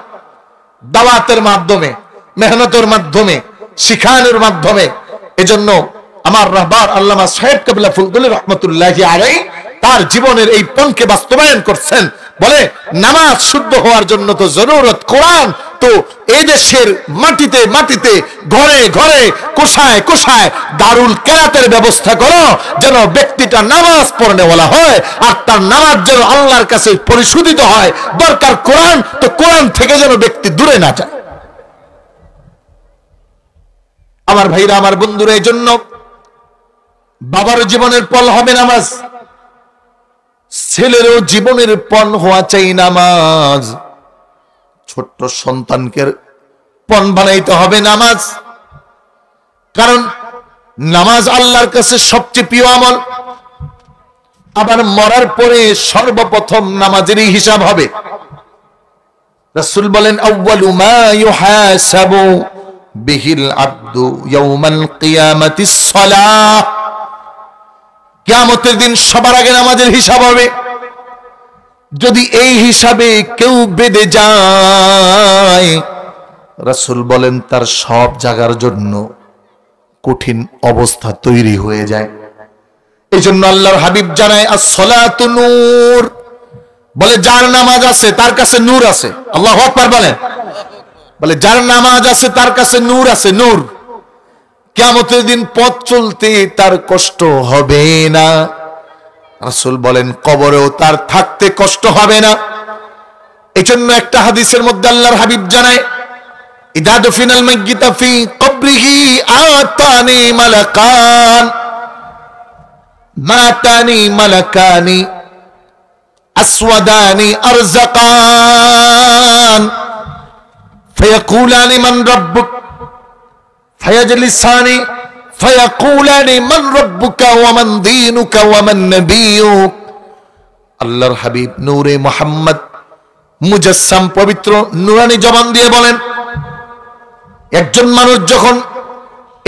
দাওয়াতের মাধ্যমে, মেহনতের মাধ্যমে, শিখানোর মাধ্যমে। এজন্য আমার রাহবার আল্লামা সাহেব কাবিলা ফুলদুলি রহমতুল্লাহি আলাইহি তার জীবনের এই পণকে বাস্তবায়ন করছেন। বলে, নামাজ শুদ্ধ হওয়ার জন্য তো জরুরত কোরআন। তো এই দেশের মাটিতে মাটিতে, ঘরে ঘরে, কোষায় কোষায় দারুল কেরাতের ব্যবস্থা করো, যেন ব্যক্তিটা নামাজ পড়নেওয়ালা হয় আর তার নামাজ যেন আল্লাহর কাছে পরিশোধিত হয়। দরকার কোরআন, তো কোরআন থেকে যেন ব্যক্তি দূরে না যায়। আমার ভাইরা, আমার বন্ধুরা, এই জন্য বাবার জীবনের পণ হবে নামাজ, ছেলেরও জীবনের পণ হওয়া চাই নামাজ। ছোট্ট সন্তানকে পণ বানাইতে হবে নামাজ, কারণ নামাজ আল্লাহর কাছে সবচেয়ে প্রিয় আমল। আবার মরার পরে সর্বপ্রথম নামাজেরই হিসাব হবে। রাসূল বলেন, আউয়ালু মা ইউহাসাবু বিহিল আবদু ইয়াউমাল কিয়ামাতিস সালাহ, কিয়ামতের দিন সবার আগে নামাজের হিসাব হবে। যদি এই হিসাবে কেউ বেঁধে যায়, রাসূল বলেন তার সব জায়গার জন্য কঠিন অবস্থা তৈরি হয়ে যায়। এই জন্য আল্লাহর হাবিব জানায়, আস-সালাতু নূর, বলে যার নামাজ আছে তার কাছে নূর আছে। আল্লাহু আকবার বলেন। বলে যার নামাজ আছে তার কাছে নূর আছে, নূর। কিয়ামতের দিন পথ চলতে তার কষ্ট হবে না। রাসূল বলেন কবরেও তার থাকতে কষ্ট হবে না। এজন্য একটা হাদিসের মধ্যে আল্লাহর হাবিব জানায়, ইদা দুফিনাল মাইয়িতা ফি কবরিহি আতানি মালাকান, মাতানি মালাকানি আসওয়াদানি আরযাকান ফায়াকুলানি মান রাব্বুক ফায়াজলিসানি ফায়াকুলানি মান রাব্বুকা ওয়া মান দীনুকা ওয়া মান নাবিয়ুক। আল্লাহর হাবিব নূরে মুহাম্মদ মুজাসসাম পবিত্র নূরানী জবান দিয়ে বলেন, একজন মানুষ যখন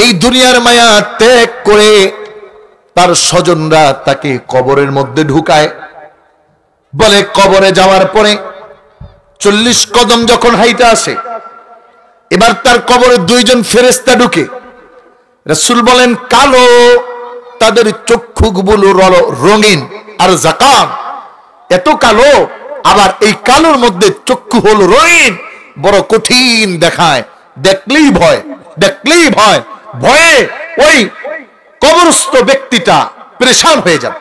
এই দুনিয়ার মায়া ত্যাগ করে তার স্বজনরা তাকে কবরের মধ্যে ঢুকায়, বলে কবরে যাওয়ার পরে 40 কদম যখন হাইতে আসে, এবার তার কবরে দুইজন ফেরেশতা ঢুকে। রাসূল বলেন কালো, তাদের চক্ষুগুলো রঙিন আর জাকান, এত কালো, আবার এই কালোর মধ্যে চক্ষু হলো রঙিন, বড় কঠিন দেখায়, দেখলেই ভয়, দেখলেই ভয়, ভয়ে ওই কবরস্থ ব্যক্তিটা পেরেশান হয়ে যাবে।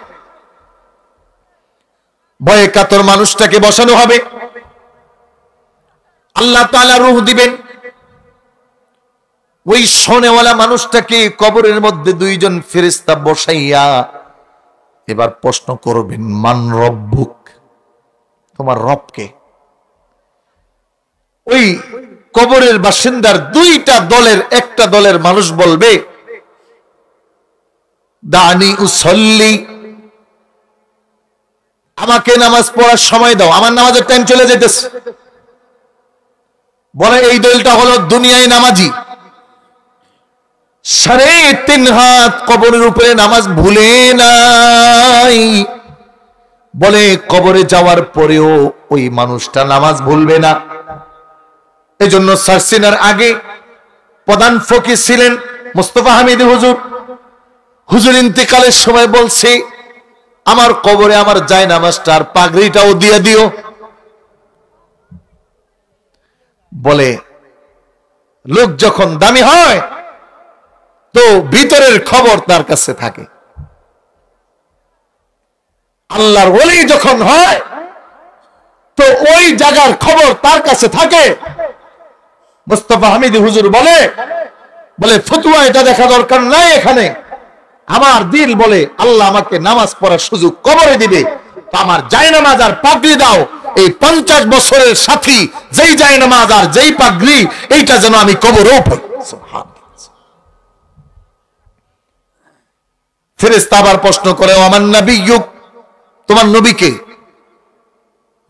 ভয়ে কাতর মানুষটাকে বসানো হবে, আল্লাহ তাআলা রূহ দিবেন। ওই শোনেওয়ালা মানুষটাকে কবরের মধ্যে দুইজন ফেরেশতা বসাইয়া এবার প্রশ্ন করবেন, মান রব্বুক, তোমার রবকে? ওই কবরের বাসিন্দার দুইটা দলের একটা দলের মানুষ বলবে, দানি উসল্লি, আমাকে নামাজ পড়ার সময় দাও, আমার নামাজের টাইম চলে যেতেছে। বলে এই দলটা হলো দুনিয়ায় নামাজি, 3.5 হাত কবরের উপরে নামাজ ভুলে নাই। বলে কবরে যাওয়ার পরেও ওই মানুষটা নামাজ ভুলবে না। এজন্য সার্সিনার আগে প্রধান ফকিহ ছিলেন মুস্তাফা হামিদ হুজুর। হুজুর ইন্তেকালের সময় বলছে, আমার কবরে আমার জায়নামাজটা আর পাগড়িটাও দিয়ে দিও। বলে লোক যখন দামি হয় তো ভিতরের খবর তার কাছে থাকে, আল্লাহর ওলি যখন হয় তো ওই জায়গার খবর তার কাছে থাকে। মুস্তাফা হামিদ হুজুর বলে ফতুয়া এটা দেখা দরকার নাই, এখানে আমার দিল বলে আল্লাহ আমাকে নামাজ পড়ার সুযোগ কবরে দিবে, তো আমার জায়নামাজ আর পাগড়ি দাও। এই 50 বছরের সাথী যেই জায়নামাজ আর যেই পাগড়ি, এইটা যেন আমি কবরেও পাই। ফেরেশতা আবার প্রশ্ন করে, আমার নবিয়্যুক, তোমার নবীকে?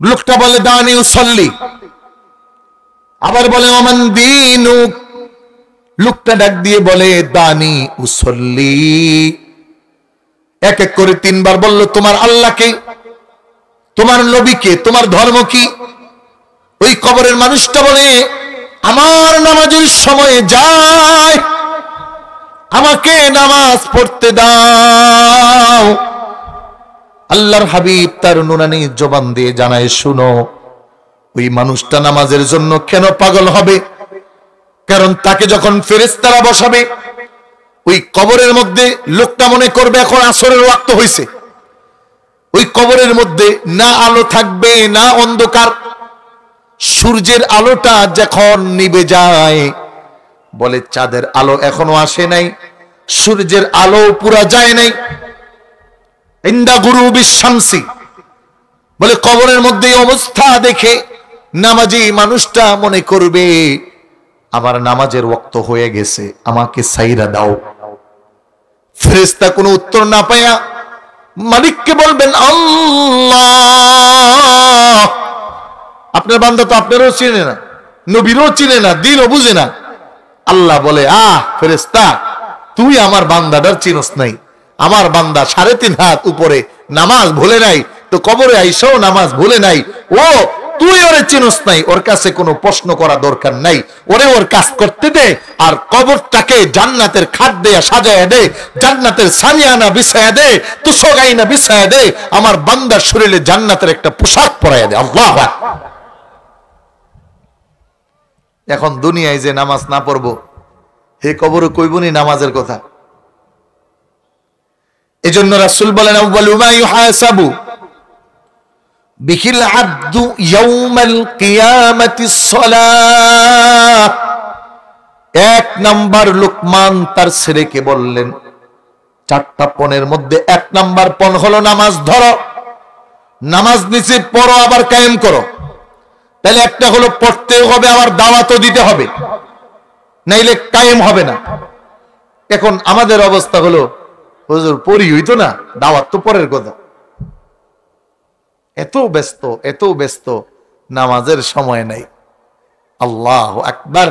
লোকটা বলে দানি উসল্লি। আবার বলে ওমান দীনুক। লোকটা ডাক দিয়ে বলে দানি উসল্লি। এক এক করে 3 বার বলল, তোমার আল্লাহকে, তোমার নবীকে, তোমার ধর্ম কি? ওই কবরের মানুষটা বলে, আমার নামাজের সময় যায়, আমাকে নামাজ পড়তে দাও। আল্লাহর হাবিব তার নুরানি জবান দিয়ে জানায়, শুনো, ওই মানুষটা নামাজের জন্য কেন পাগল হবে? কারণ তাকে যখন ফেরেশতারা বসাবে ওই কবরের মধ্যে, লোকটা মনে করবে এখন আসরের ওয়াক্ত হয়েছে। ওই কবরের মধ্যে না আলো থাকবে না অন্ধকার। সূর্যের আলোটা যখন নিভে যায়, বলে চাঁদের আলো এখনো আসে নাই, সূর্যের আলো পুরা যায় নাই। ইন্দা গুরুবিশ শামসি, বলে কবরের মধ্যে অবস্থা দেখে নামাজি মানুষটা মনে করবে আমার নামাজের ওয়াক্ত হয়ে গেছে, আমাকে সাইরা দাও। ফেরেশতা কোনো উত্তর না পায়া মালিককে বলবেন, আল্লাহ, আপনার বান্দা তো আপনারও চিনে না, নবীরও চিনে না, দিনও বুঝে না। আল্লাহ বলে, ফেরেশতা, তুই আমার বান্দাটার চিনস নাই। আমার বান্দা 3.5 হাত উপরে নামাজ ভুলে নাই, তো কবরে আইসাও নামাজ ভুলে নাই। ও তুই ওরে চিনস নাই, ওর কাছে কোনো প্রশ্ন করা দরকার নাই, ওরে ওর কাজ করতে দে। আর কবরটাকে জান্নাতের খাট দেয়া সাজায়া দে, জান্নাতের সামিয়ানা বিছায়া দে, তুসগাইনা বিছায়া দে, আমার বান্দার শরীরে জান্নাতের একটা পোশাক পরাইয়া দে। আল্লাহু আকবার। এখন দুনিয়ায় যে নামাজ না পড়বো, হে কবরে কইবনি নামাজের কথা। এজন্য রাসূল বলেন, আউয়ালু মা ইউহাসাবু বিহিল আবদু ইয়াউমাল কিয়ামাতিস সালাহ। এক নাম্বার লোকমান তার ছেলেকে বললেন, চারটা পণের মধ্যে এক নাম্বার পণ হলো নামাজ ধরো, নামাজ নিচে পড়ো, আবার কায়েম করো। তাহলে একটা হলো পড়তেও হবে, আবার দাওয়াতও দিতে হবে, নাইলে কায়েম হবে না। এখন আমাদের অবস্থা হলো, হুজুর পড়ি হইতো না, দাওয়াত তো পরের কথা। এত ব্যস্ত নামাজের সময় নাই। আল্লাহু আকবার।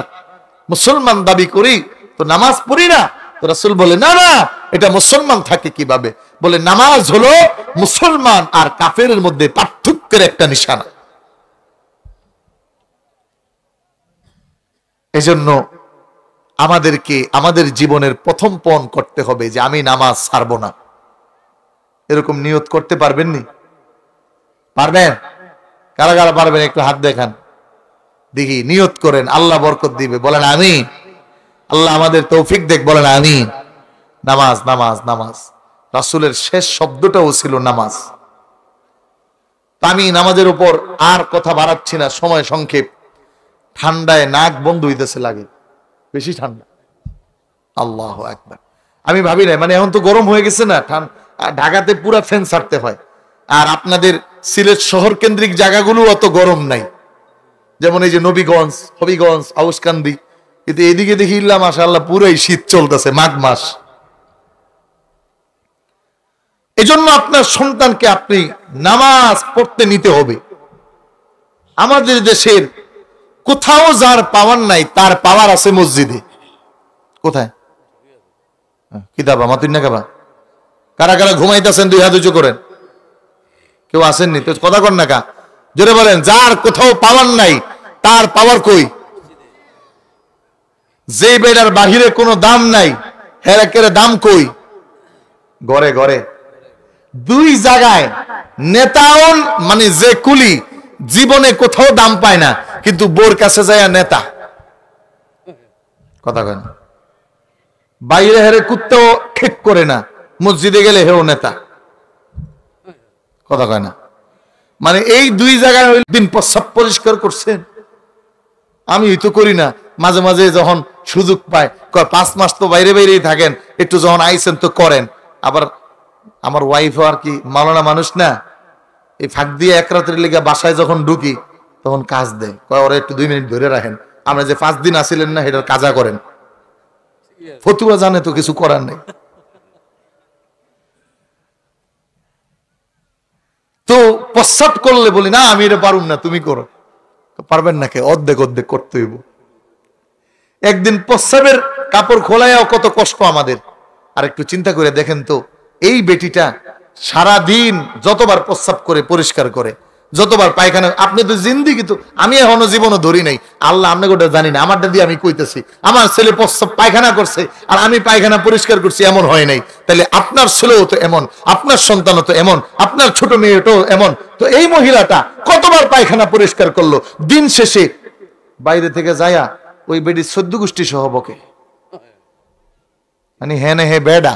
মুসলমান দাবি করি তো নামাজ পড়ি না? তো রাসূল বলে, না না, এটা মুসলমান থাকে কিভাবে? বলে, নামাজ হলো মুসলমান আর কাফেরের মধ্যে পার্থক্যের একটা নিশানা। এজন্য আমাদেরকে আমাদের জীবনের প্রথম পণ করতে হবে যে আমি নামাজ ছাড়বো না। এরকম নিয়ত করতে পারবেন নি? পারবেন? কারা কারা পারবেন একটু হাত দেখান দেখি। নিয়ত করেন, আল্লাহ বরকত দিবে। বলেন আমিন। আল্লাহ আমাদের তৌফিক দেখ, বলেন আমিন। নামাজ নামাজ নামাজ, রাসূলের শেষ শব্দটাও ছিল নামাজ। আমি নামাজের উপর আর কথা বাড়াচ্ছি না, সময় সংক্ষেপ। ঠান্ডায় নাক বন্ধ হইতেছে, লাগে বেশি ঠান্ডা। আল্লাহু আকবার। আমি ভাবি না, মানে এখন তো গরম হয়ে গেছে না, ঢাকাতে পুরা ফ্যান ছাড়তে হয়। আর আপনাদের সিলেট শহর কেন্দ্রিক জায়গাগুলো অত গরম নাই, যেমন এই যে নবীগঞ্জ, হবিগঞ্জ, আউসকান্দি। কিন্তু এদিকে দেখি ইল্লা মাশাআল্লাহ পুরাই শীত চলতেছে, মাঘ মাস। এজন্য আপনার সন্তানকে আপনি নামাজ পড়তে নিতে হবে। আমাদের দেশের কোথাও যার পাওয়ার নাই, তার পাওয়ার আছে মসজিদে। কোথায়? কিতাবা মাতুন্না কাবা। কারা কারা ঘুমাইতেছেন দুই হাত উঁচু করেন। কেউ আসেননি তো কথা কর না কা, জোরে বলেন। যার কোথাও পাওয়ার নাই, তার পাওয়ার কই? যে বেড়ার বাহিরে কোনো দাম নাই, হেরাকের দাম কই? ঘরে ঘরে। দুই জায়গায় নেতাও, মানে যে কুলি জীবনে কোথাও দাম পায় না, কিন্তু বোর কাছে যায় নেতা। কথা কয় না। বাইরে হেরে কুত্তাও ঠিক করে না, মসজিদে গেলে হেও নেতা। কথা কয় না। মানে এই দুই জায়গায় দিন প্রস্রাব পরিষ্কার করছেন, আমি তো করি না। মাঝে মাঝে যখন সুযোগ পায়, 5 মাস তো বাইরে বাইরেই থাকেন, একটু যখন আইসেন তো করেন। আবার আমার ওয়াইফও আর কি মাওলানা মানুষ না, এই ফাঁক দিয়ে এক রাতের লেগে বাসায় যখন ঢুকি তখন কাজ দেয়, কয় ওরা একটু 2 মিনিট ধরে রাখেন, আমরা যে 5 দিন আসিলেন না এটার কাজা করেন। ফতুয়া জানে তো, কিছু করার নেই। তো প্রস্রাব করলে বলি না, আমি এটা পারুম না, তুমি করো। পারবেন না কে? অর্ধেক অর্ধেক করতে হইব। একদিন প্রস্রাবের কাপড় খোলায়ও কত কষ্ট আমাদের। আর একটু চিন্তা করে দেখেন তো, এই বেটিটা সারা দিন যতবার প্রস্রাব করে পরিষ্কার করে, যতবার পায়খানা, আপনি তো জিন্দিগি তো, আমি এখনো জীবনও ধরি নাই। আল্লাহ আপনাকে ওটা জানি না, আমারটা দিয়ে আমি কইতেছি। আমার ছেলে প্রস্রাব পায়খানা করছে আর আমি পায়খানা পরিষ্কার করছি, এমন হয় নাই। তাহলে আপনার ছেলেও তো এমন, আপনার সন্তানও তো এমন, আপনার ছোট মেয়েটাও এমন। তো এই মহিলাটা কতবার পায়খানা পরিষ্কার করলো, দিন শেষে বাইরে থেকে যায়া ওই বেডি 14 গোষ্ঠী সহ বকে, মানে হ্যাঁ হে বেডা।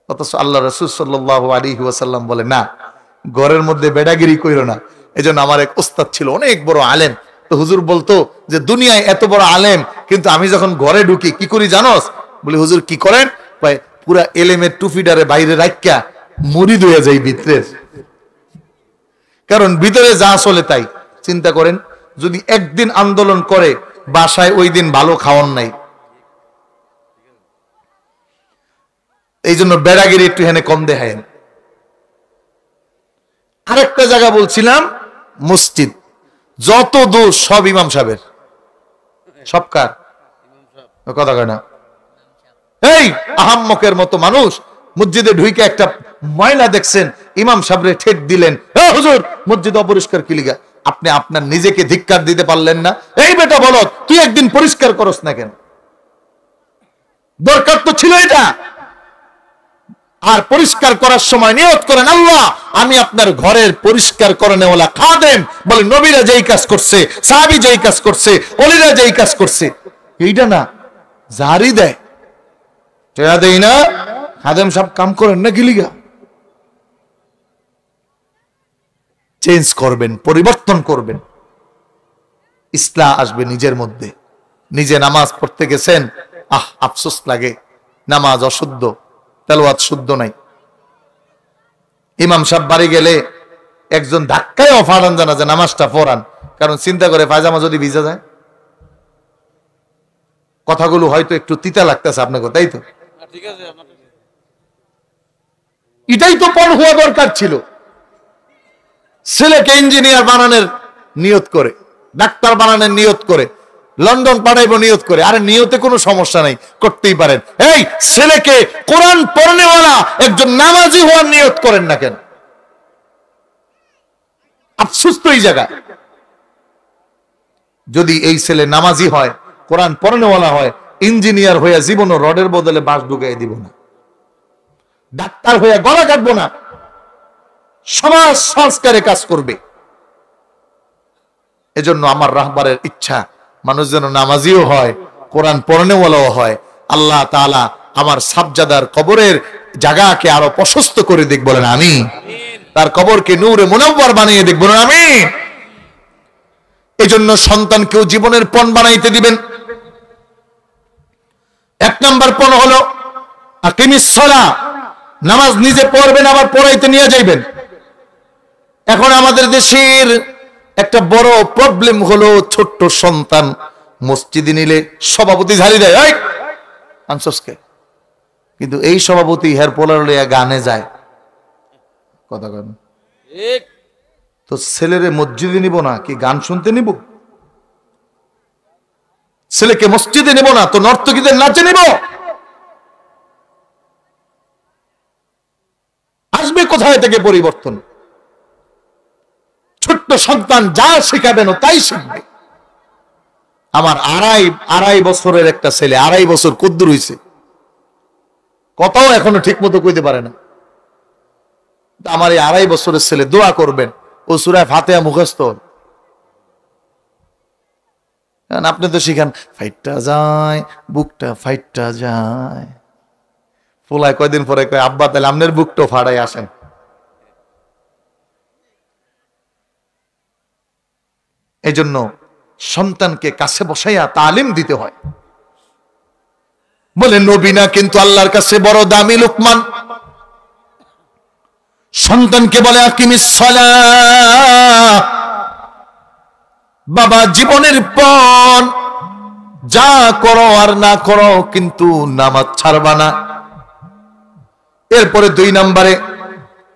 অথচ আল্লাহ রাসূল সাল্লাল্লাহু আলাইহি ওয়াসাল্লাম বলে, না, ঘরের মধ্যে বেডাগিরি কইরো না। এজন্য আমার এক ওস্তাদ ছিল, অনেক বড় আলেম। তো হুজুর বলতো যে দুনিয়ায় এত বড় আলেম, কিন্তু আমি যখন ঘরে ঢুকি কি করি জানোস? বলি হুজুর কি করেন? পুরা এলেমের টুপিডারে বাইরে রাখিয়া মুরিদ হয়ে যাই ভিতরে, কারণ ভিতরে যা চলে তাই। চিন্তা করেন, যদি একদিন আন্দোলন করে বাসায় ওই দিন ভালো খাওয়ান নাই। এই জন্য বেড়াগিরি একটু হেনে কম দেখায়েন। আরেকটা জায়গা বলছিলাম, মসজিদ যত দোষ সব ইমাম সাহেবের। সব কার? কথা কয় না। এই আহাম্মকের মতো মানুষ মসজিদে ঢুকে একটা ময়লা দেখছেন, ইমাম সাহেবরে ঠেট দিলেন, হুজুর মসজিদ অপরিষ্কার কি লিগা? আপনি আপনার নিজেকে ধিক্কার দিতে পারলেন না? এই বেটা বলো, তুই একদিন পরিষ্কার করস না কেন? দরকার তো ছিল এটা। আর পরিষ্কার করার সময় নিয়ত করেন, আল্লাহ আমি আপনার ঘরের পরিষ্কার করেনেওয়ালা খাদেম। বলে নবীরা যেই কাজ করছে, সাহাবী যেই কাজ করছে, ওলিরা যেই কাজ করছে, এইটা না জারি দেয়, টেয়া দেয় না। খাদেম সব কাম করেন না গিলিগা। চেঞ্জ করবেন, পরিবর্তন করবেন, ইসলাহ আসবে নিজের মধ্যে। নিজে নামাজ পড়তে গেছেন, আফসোস লাগে, নামাজ অশুদ্ধ, তেলাওয়াত শুদ্ধ নাই। ইমাম সাহেব বাড়ি গেলে একজন ধাক্কায় অফারান জানা যে নামাজটা পড়ান, কারণ চিন্তা করে পায়জামা যদি ভিজা যায়। কথাগুলো হয়তো একটু তিতা লাগতেছে আপনাকে, তাই তো? এটাই তো পণ হওয়া দরকার ছিল। ছেলেকে ইঞ্জিনিয়ার বানানোর নিয়ত করে, ডাক্তার বানানোর নিয়ত করে, লন্ডন পাঠাইবো নিয়ত করে। আরে নিয়তে কোনো সমস্যা নাই, করতেই পারেন। এই ছেলেকে কোরআন পড়নেওয়ালা একজন নামাজি হওয়ার নিয়ত করেন না কেন? আফসোস তো এই জায়গা। যদি এই ছেলে নামাজি হয়, কোরআন পড়নেওয়ালা হয়, ইঞ্জিনিয়ার হইয়া জীবন রডের বদলে বাঁশ ঢুকাই দিব না, ডাক্তার হইয়া গলা কাটবো না, সমাজ সংস্কারে কাজ করবে। এজন্য আমার রাহবারের ইচ্ছা মানুষ যেন নামাজিও হয়, কোরআন পড়নেওয়ালাও হয়। আল্লাহ তাআলা আমার সাবজাদার কবরের জায়গাকে আরো প্রশস্ত করে দিক, বলেন আমিন। তার কবরকে নূরে মুনাওয়ার বানিয়ে দিক, বলেন আমিন। এজন্য সন্তানকেও জীবনের পণ বানাইতে দিবেন। এক নাম্বার পণ হলো আকিমিস সালাহ, নামাজ নিজে পড়বেন আবার পড়াইতে নিয়ে যাইবেন। এখন আমাদের দেশের একটা বড় প্রবলেম হলো, ছোট্ট সন্তান মসজিদে নিলে সভাপতি ঝাড়ি দেয়, এই আনসসকে। কিন্তু এই সভাপতি হেয়ার পোলার লইয়া গানে যায়, কথা কেন? তো ছেলেরে মসজিদে নিব না কি গান শুনতে নিব? ছেলেকে মসজিদে নিব না তো নর্তকীদের নাচে নিব? আসবে কোথায় থেকে পরিবর্তন? ছোট্ট সন্তান যা শিখাবেন তাই শিখবে। আমার আড়াই বছরের একটা ছেলে, 2.5 বছর কদ্দুর হইছে, কথাও এখনো ঠিক মতো কইতে পারে না। আমার এই 2.5 বছরের ছেলে, দোয়া করবেন ও সূরা ফাতিহা মুখস্থ। আপনি তো শিখান ফাইটটা যায়, বুকটা ফাইটটা যায়। পোলায় কয়দিন পরে কয়, আব্বা তাহলে আপনার বুকটা ফাড়াই আসেন। এই জন্য সন্তানকে কাছে বসাইয়া তালিম দিতে হয়। বলে নবী না, কিন্তু আল্লাহর কাছে বড় দামি লুকমান। সন্তানকে বলে আকিমিস সালাহ, বাবা জীবনের পণ, যা করো আর না করো কিন্তু নামাজ ছাড়বা না। এরপরে 2 নম্বরে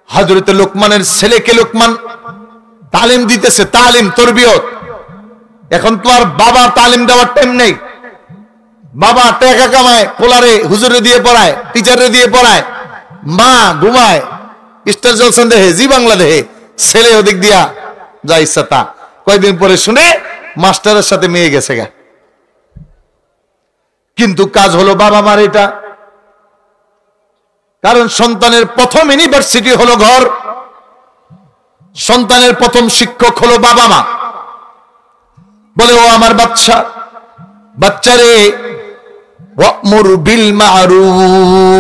হযরত লোকমানের ছেলেকে লোকমান তালিম দিতেছে, তালিম তরবিয়ত। এখন তো আর বাবা তালিম দেওয়ার টাইম নেই। বাবা টাকা কামায়, পোলারে হুজুরে দিয়ে পড়ায়, টিচারে দিয়ে পড়ায়, মা ঘুমায়, স্টার জলসান দেখে, জি বাংলা দেখে, ছেলে ওদিক দিয়া যা ইচ্ছা তা। কয়েকদিন পরে শুনে মাস্টারের সাথে মেয়ে গেছে গা। কিন্তু কাজ হলো বাবা মার এটা। কারণ সন্তানের প্রথম ইউনিভার্সিটি হলো ঘর, সন্তানের প্রথম শিক্ষক হলো বাবা মা। বলে ও আমার বাচ্চা, বাচ্চারে ওয়া'মুর বিল মা'রুফ,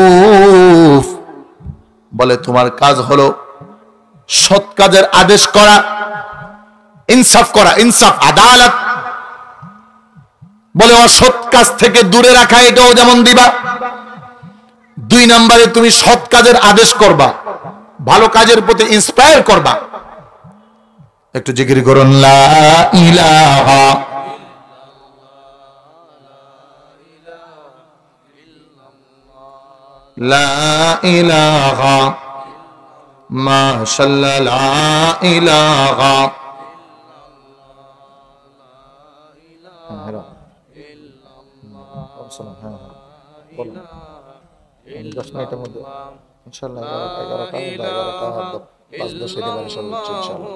বলে তোমার কাজ হলো সৎ কাজের আদেশ করা, ইনসাফ করা, ইনসাফ আদালত। বলে অসৎ কাজ থেকে দূরে রাখা, এটাও যেমন দিবা। 2 নম্বরে তুমি সৎ কাজের আদেশ করবা, ভালো কাজের প্রতি ইন্সপায়ার করবা। একটু জিকির করুন, লা ইলাহা লা ইলাহা মাশাআল্লাহ, লা ইলাহা দশ মিনিটের মধ্যে ইনশাআল্লাহ 11টা 5-10 একেবারে সর্বোচ্চ ইনশাআল্লাহ।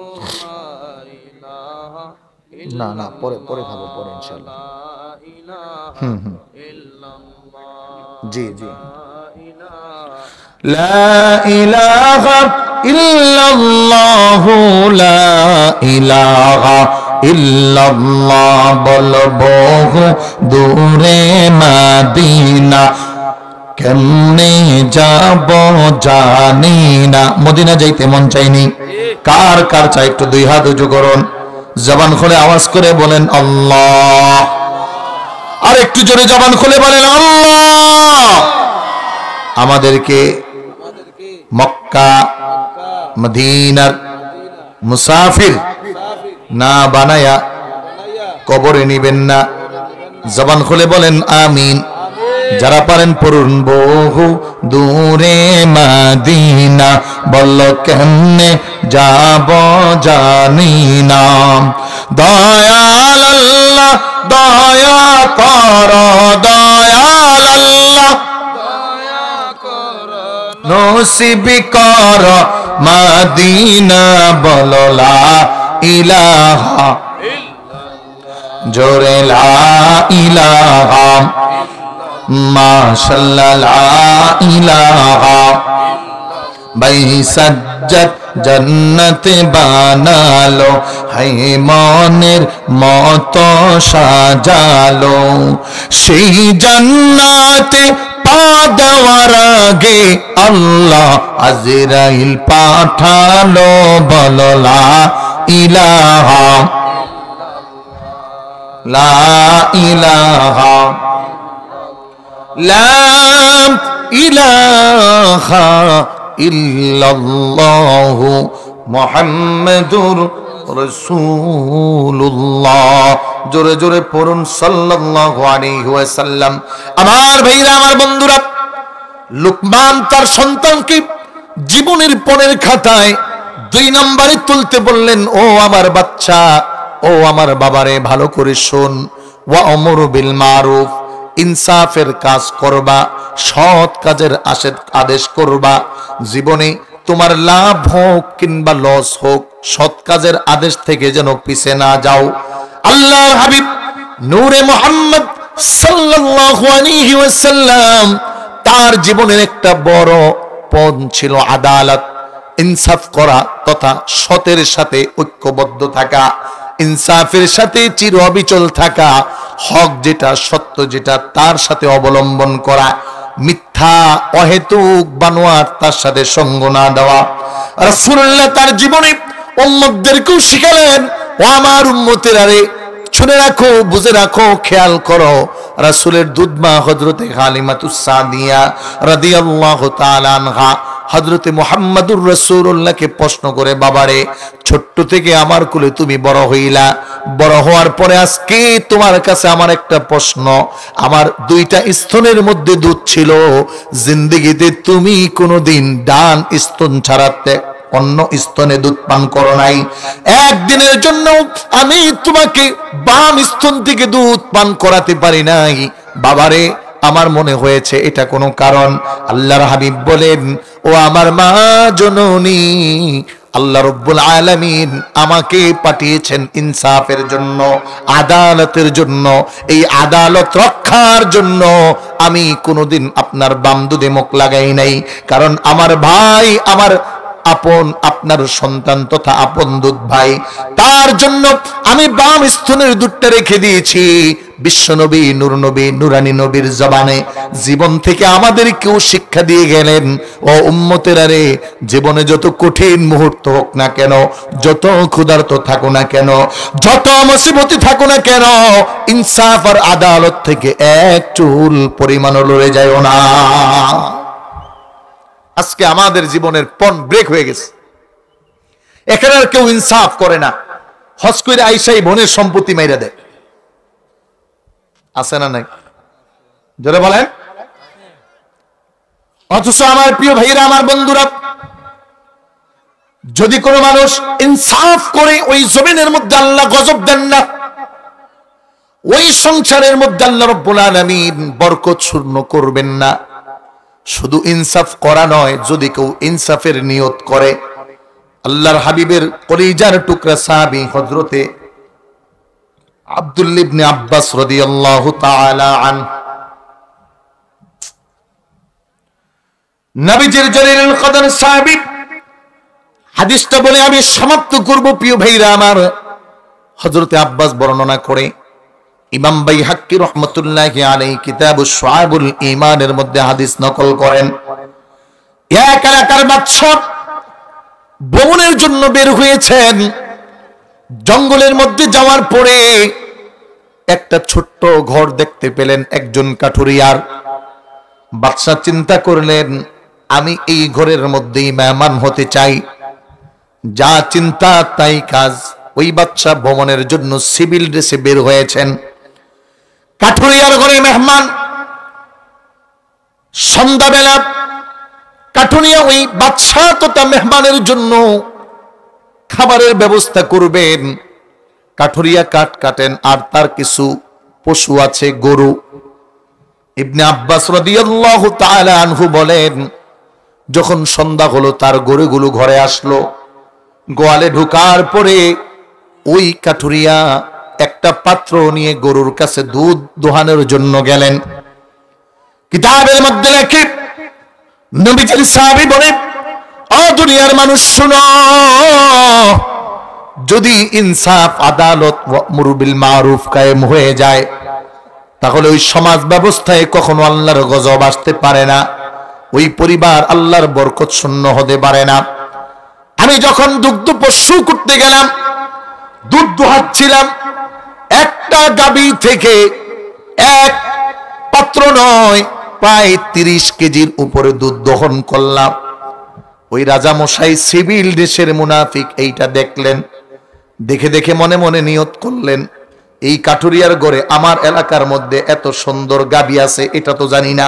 না না পরে খাবো, পরে ইনশাআল্লাহ। জি জি। লা ইলাহা ইল্লাল্লাহু লা ইলাহা ইল্লাল্লাহ বলবো দূরে মদিনা কেমনে যাব জানি না। মদিনা যাইতে মন চাইনি? কার কার চাই একটু দুই হাত উঁচু করুন, জবান খুলে আওয়াজ করে বলেন আল্লাহ। আর একটু জোরে জবান খুলে বলেন আল্লাহ। আমাদেরকে মক্কা মদিনার মুসাফির না বানায়া কবরে নিবেন না। জবান খুলে বলেন আমিন। যারা পারেন পড়ুন বহু দূরে মদিনা বল কেমনে যাব জানি না। দয়াল আল্লাহ দয়া কর, দয়াল আল্লাহ নসিব কর মদিনা বল লা ইলাহা জোরে লা ইলাহা মাশাআল্লাহ লা ইলাহা। ভাই সাজ্জাদ জান্নাতে বানালো, হায় মনের মতো সাজালো। সেই জান্নাতে পা দেওয়ার আগে আল্লাহ আজরাইল পাঠালো বল লা ইলাহা লা ইলাহা লা ইলাহা ইল্লাল্লাহু মুহাম্মাদুর রাসূলুল্লাহ। জোরে জোরে পড়ুন সাল্লাল্লাহু আলাইহি ওয়াসাল্লাম। আমার ভাইরা, আমার বন্ধুরা, লুকমান তার সন্তানকে জীবনের পনের খাতায় 2 নম্বরে তুলতে বললেন, ও আমার বাচ্চা, ও আমার বাবারে, ভালো করে শোন। ওয়া আমরু বিল মারুফ, ইনসাফের কাজ করবা, সৎ কাজের আদেশ করবা। জীবনে তোমার লাভ হোক কিংবা লস হোক, সৎ কাজের আদেশ থেকে যেন পিছে না যাও। আল্লাহর হাবিব নূরে মুহাম্মদ সাল্লাল্লাহু আলাইহি ওয়াসাল্লাম, তার জীবনের একটা বড় পণ ছিল আদালত, ইনসাফ করা তথা সতের সাথে ঐক্যবদ্ধ থাকা, ইনসাফের সাথে চির অবিচল থাকা, হক যেটা সত্য যেটা তার সাথে অবলম্বন করা, মিথ্যা অহেতুক বানোয়াট তার সাথে সঙ্গ না দেওয়া। রাসূলুল্লাহ তার জীবনে উম্মতদেরকেও শিখালেন, ও আমার উম্মতেরা রে, শুনে রাখো, বুঝে রাখো, খেয়াল করো। রাসূলের দুধমা হযরতে হালিমাতুস সাদিয়া রাদিয়াল্লাহু তাআলা আনহা হযরতে মুহাম্মদুর রাসূলুল্লাহকে প্রশ্ন করে, বাবারে, ছোট্ট থেকে আমার কোলে তুমি বড় হইলা, বড় হওয়ার পরে আজকে তোমার কাছে আমার একটা প্রশ্ন। আমার 2টা স্তনের মধ্যে দুধ ছিল, জিন্দেগিতে তুমি কোনোদিন ডান স্তন ছাড়াতে অন্য স্তনে দুধ পান করো নাই। একদিনের জন্য আমি তোমাকে বাম স্তন থেকে দুধ পান করাতে পারি নাই। বাবারে, আমার মনে হয়েছে এটা কোনো কারণ। আল্লাহর হাবিব বলেন, ও আমার মা জননী, আল্লাহ রাব্বুল আলামিন আমাকে পাঠিয়েছেন ইনসাফের জন্য, আদালতের জন্য। এই আদালত রক্ষার জন্য আমি কোনোদিন আপনার বাম দুধে মুখ লাগাই নাই। কারণ আমার ভাই, আমার আপন, আপনার সন্তান তথা আপন দুধ ভাই, তার জন্য আমি বাম স্তনের দুধটা রেখে দিয়েছি। বিশ্বনবী, নূর নবী, নুরানী নবীর জবানে জীবন থেকে আমাদের কেউ শিক্ষা দিয়ে গেলেন, ও উম্মতেরা রে, জীবনে যত কঠিন মুহূর্ত হোক না কেন, যত ক্ষুধার্ত থাকো না কেন, যত মুসিবতে থাকো না কেন, ইনসাফ আর আদালত থেকে এক চুল পরিমাণও লড়ে যায় না। আজকে আমাদের জীবনের পণ ব্রেক হয়ে গেছে। এখানে আর কেউ ইনসাফ করে না। হজ করে আইসাই বোনের সম্পত্তি মাইরা দেয়, আছে না নাই? জোরে বলেন। অথচ আমার প্রিয় ভাইরা, আমার বন্ধুরা, যদি কোনো মানুষ ইনসাফ করে, ওই জমিনের মধ্যে আল্লাহ গজব দেন না, ওই সংসারের মধ্যে আল্লাহ রাব্বুল আলামিন বরকত শূন্য করবেন না। শুধু ইনসাফ করা নয়, যদি কেউ ইনসাফের নিয়ত করে, আল্লাহর হাবিবের কলিজার টুকরা সাহাবী হযরতে আব্দুল্লাহ ইবনে আব্বাস রাদিয়াল্লাহু তাআলা আনহু নবীজির জলিলুল কদর সাহাবী হাদিসটা বলে আমি সমাপ্ত করব প্রিয় ভাইরা আমার। হযরতে আব্বাস বর্ণনা করে ইমাম বাইহাক্কি রাহমাতুল্লাহি আলাইহি কিতাবুশ শুআবুল ঈমানের মধ্যে হাদিস নকল করেন, এক এলাকার বাদশা ভ্রমণের জন্য বের হয়েছেন। জঙ্গলের মধ্যে যাওয়ার পরে একটা ছোট্ট ঘর দেখতে পেলেন একজন কাঠুরিয়ার। বাদশা চিন্তা করলেন আমি এই ঘরের মধ্যেই মেহমান হতে চাই। যা চিন্তা তাই কাজ। ওই বাদশা ভ্রমণের জন্য সিভিল ড্রেসে বের হয়েছেন। কাঠুরিয়ার ঘরে মেহমান। সন্ধ্যাবেলা কাঠুরিয়া ওই বাদশা তথা মেহমানের জন্য খাবারের ব্যবস্থা করবেন। কাঠুরিয়া কাঠ কাটেন আর তার কিছু পশু আছে, গরু। ইবনে আব্বাস রাদিয়াল্লাহু তাআলা আনহু বলেন যখন সন্ধ্যা হলো তার গরুগুলো ঘরে আসলো। গোয়ালে ঢোকার পরে ওই কাঠুরিয়া একটা পাত্র নিয়ে গরুর কাছে দুধ দোহানোর জন্য গেলেন। কিতাবের মধ্যে লেখে নবীজির সাহাবী বলে ও দুনিয়ার মানুষ শুনো, যদি ইনসাফ আদালত ওয়া'মুরু বিল মারুফ কায়েম হয়ে যায় তাহলে ওই সমাজ ব্যবস্থায় কখনো আল্লাহর গজব আসতে পারে না, ওই পরিবার আল্লাহর বরকত শূন্য হতে পারে না। আমি যখন দুগ্ধ পশু করতে গেলাম, দুধ দোহাচ্ছিলাম, একটা গাভী থেকে এক পাত্র নয় প্রায় 30 কেজির উপরে দুধ দহন করলাম। ওই রাজা মশাই সিভিল দেশের মুনাফিক এইটা দেখলেন। দেখে দেখে মনে মনে নিয়ত করলেন এই কাঠুরিয়ার ঘরে আমার এলাকার মধ্যে এত সুন্দর গাভী আছে এটা তো জানি না,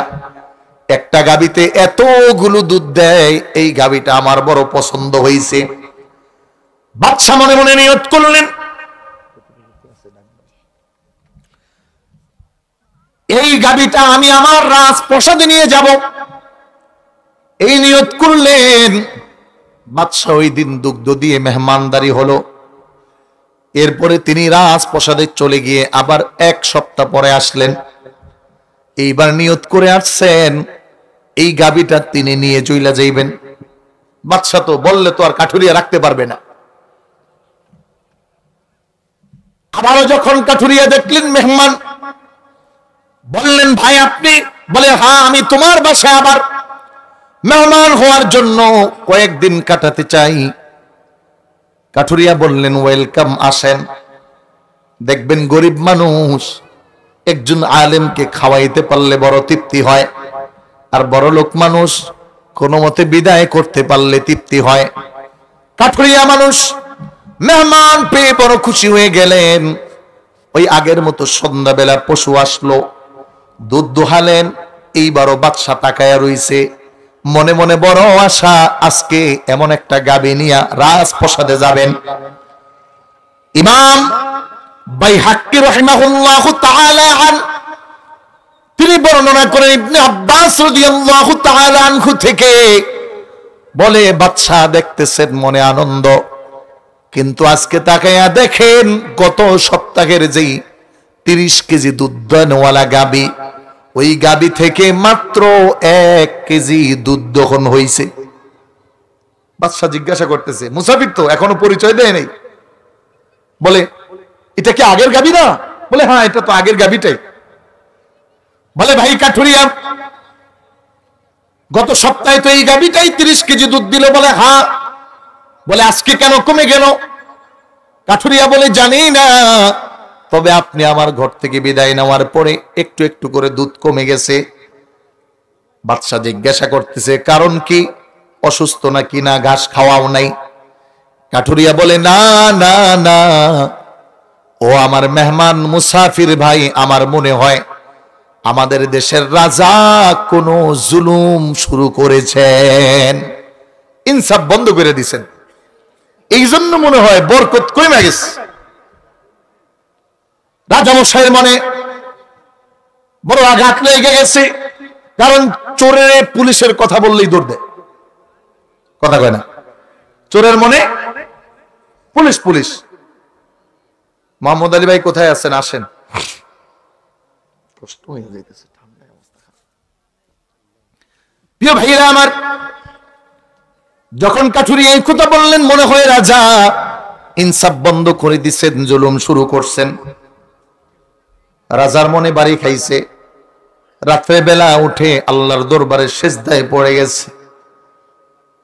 একটা গাভীতে এতগুলো দুধ দেয়, এই গাভীটা আমার বড় পছন্দ হয়েছে। বাদশা মনে মনে নিয়ত করলেন এই গাভীটা আমি আমার রাজপ্রাসাদে নিয়ে যাব। এই নিয়ত করলেন। বাদশা ওই দিন দুগ্ধ দিয়ে মেহমানদারি হলো। এরপরে তিনি রাজপ্রাসাদে চলে গিয়ে আবার 1 সপ্তাহ পরে আসলেন। এইবার নিয়ত করে আসছেন এই গাভীটা তিনি নিয়ে চইলা যাইবেন। বাদশা তো বললে তো আর কাঠুরিয়া রাখতে পারবে না। আবারও যখন কাঠুরিয়া দেখলেন মেহমান, বললেন ভাই আপনি? বলে হ্যাঁ, আমি তোমার বাসায় আবার মেহমান হওয়ার জন্য কয়েকদিন কাটাতে চাই। কাঠুরিয়া বললেন ওয়েলকাম, আসেন। দেখবেন গরিব মানুষ একজন আলেমকে খাওয়াইতে পারলে বড় তৃপ্তি হয়, আর বড় লোক মানুষ কোনো মতে বিদায় করতে পারলে তৃপ্তি হয়। কাঠুরিয়া মানুষ মেহমান পেয়ে বড় খুশি হয়ে গেলেন। ওই আগের মতো সন্ধ্যাবেলা পশু আসলো, দুধ দোহালেন। এইবারও বাদশা তাকায়া রইছে, মনে মনে বড় আশা আজকে এমন একটা গাভী নিয়া রাজপ্রাসাদে যাবেন। ইমাম বাইহাক্কি রাহিমাহুল্লাহু তাআলা তিনি বর্ণনা করেন ইবনে আব্বাস রাদিয়াল্লাহু তাআলা আনহু থেকে, বলে বাদশা দেখতেছেন মনে আনন্দ, কিন্তু আজকে তাকায়া দেখেন গত সপ্তাহের যেই 30 কেজি দুধ দেওয়ালা গাভী, ওই গাভী থেকে মাত্র 1 কেজি দুধ দহন হয়েছে। বাদশা জিজ্ঞাসা করতেছে মুসাফির তো এখনো পরিচয় দেয় নাই, বলে এটা কি আগের গাভী না? বলে হ্যাঁ এটা তো আগের গাভীটাই। বলে ভাই কাঠুরিয়া গত সপ্তাহে তো এই গাভীটাই 30 কেজি দুধ দিল। বলে হ্যাঁ। বলে আজকে কেন কমে গেল? কাঠুরিয়া বলে জানি না, তবে আপনি আমার ঘর থেকে বিদায় নেওয়ার পরে একটু একটু করে দুধ কমে গেছে। বাদশা জিজ্ঞাসা করতেছে কারণ কি, অসুস্থ নাকি না ঘাস খাওয়াও নাই? কাঠুরিয়া বলে না না না, ও আমার মেহমান মুসাফির ভাই, আমার মনে হয় আমাদের দেশের রাজা কোনো জুলুম শুরু করেছেন, ইনসাফ বন্ধ করে দিছেন, এই জন্য মনে হয় বরকত কমে গেছে। রাজামশাইয়ের মনে বড় আঘাত লেগে গেছে, কারণ চোরের পুলিশের কথা বললেই দৌড় দেয়, কথা কয় না। চোরের মনে পুলিশ পুলিশ। মোহাম্মদ আলী ভাই কোথায় আছেন? আসেন। কষ্ট হয়ে যাইতেছে, ঠান্ডায় অবস্থা খারাপ। প্রিয় ভাইরা আমার, যখন কাঠুরিয়া এই কথা বললেন, মনে হয় রাজা ইনসাফ বন্ধ করে দিচ্ছেন, জুলুম শুরু করছেন। রাজার মনে বাড়ি খাইছে। রাত্রে বেলা উঠে আল্লাহর দরবারে সিজদায় পড়ে গেছে।